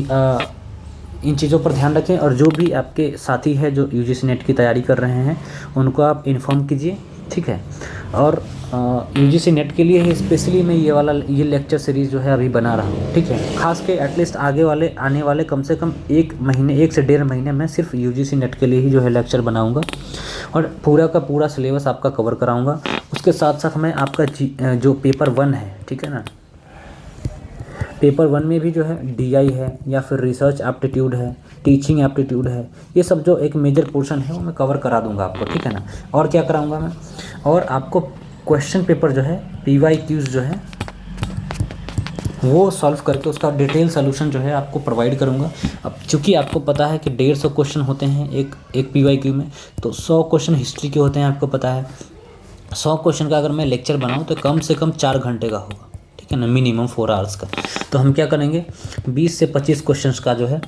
इन चीज़ों पर ध्यान रखें। और जो भी आपके साथी है जो UGC नेट की तैयारी कर रहे हैं उनको आप इन्फॉर्म कीजिए। ठीक है, और UGC नेट के लिए ही स्पेशली मैं ये लेक्चर सीरीज़ जो है अभी बना रहा हूँ। ठीक है, खास के एटलीस्ट आने वाले कम से कम 1 से 1.5 महीने में सिर्फ UGC नेट के लिए ही जो है लेक्चर बनाऊँगा और पूरा का पूरा सिलेबस आपका कवर कराऊँगा। उसके साथ साथ मैं आपका जो पेपर 1 है, ठीक है ना, पेपर 1 में भी जो है DI है या फिर रिसर्च एप्टीट्यूड है, टीचिंग एप्टीट्यूड है, ये सब जो एक मेजर पोर्शन है वो मैं कवर करा दूंगा आपको। ठीक है ना, और क्या कराऊंगा मैं, और आपको क्वेश्चन पेपर जो है PYQs जो है वो सॉल्व करके उसका डिटेल सोल्यूशन जो है आपको प्रोवाइड करूंगा। अब चूँकि आपको पता है कि 150 क्वेश्चन होते हैं एक PYQ में, तो 100 क्वेश्चन हिस्ट्री के होते हैं, आपको पता है। 100 क्वेश्चन का अगर मैं लेक्चर बनाऊँ तो कम से कम 4 घंटे का होगा, ठीक है ना, मिनिमम 4 आवर्स का। तो हम क्या करेंगे, 20 से 25 क्वेश्चंस का जो है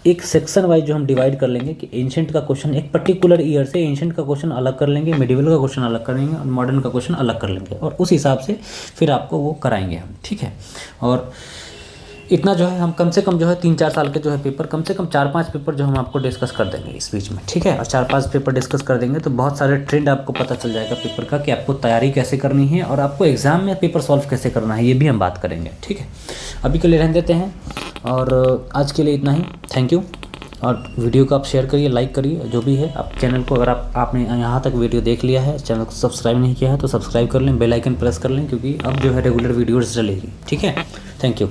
एक सेक्शन वाइज जो हम डिवाइड कर लेंगे कि एंशिएंट का क्वेश्चन एक पर्टिकुलर ईयर से एंशिएंट का क्वेश्चन अलग कर लेंगे, मिडिवल का क्वेश्चन अलग करेंगे और मॉडर्न का क्वेश्चन अलग कर लेंगे, और उस हिसाब से फिर आपको वो कराएंगे हम। ठीक है, और इतना जो है हम कम से कम जो है 3-4 साल के जो है पेपर, कम से कम 4-5 पेपर जो हम आपको डिस्कस कर देंगे इस बीच में। ठीक है, और 4-5 पेपर डिस्कस कर देंगे तो बहुत सारे ट्रेंड आपको पता चल जाएगा पेपर का कि आपको तैयारी कैसे करनी है और आपको एग्ज़ाम में पेपर सॉल्व कैसे करना है, ये भी हम बात करेंगे। ठीक है, अभी के लिए रहने देते हैं और आज के लिए इतना ही। Thank you. और वीडियो को आप शेयर करिए, लाइक करिए, जो भी है। आप चैनल को, अगर आपने यहाँ तक वीडियो देख लिया है, चैनल को सब्सक्राइब नहीं किया है तो सब्सक्राइब कर लें, बेल आइकन प्रेस कर लें, क्योंकि अब जो है रेगुलर वीडियोज़ चलेगी। ठीक है, थैंक यू।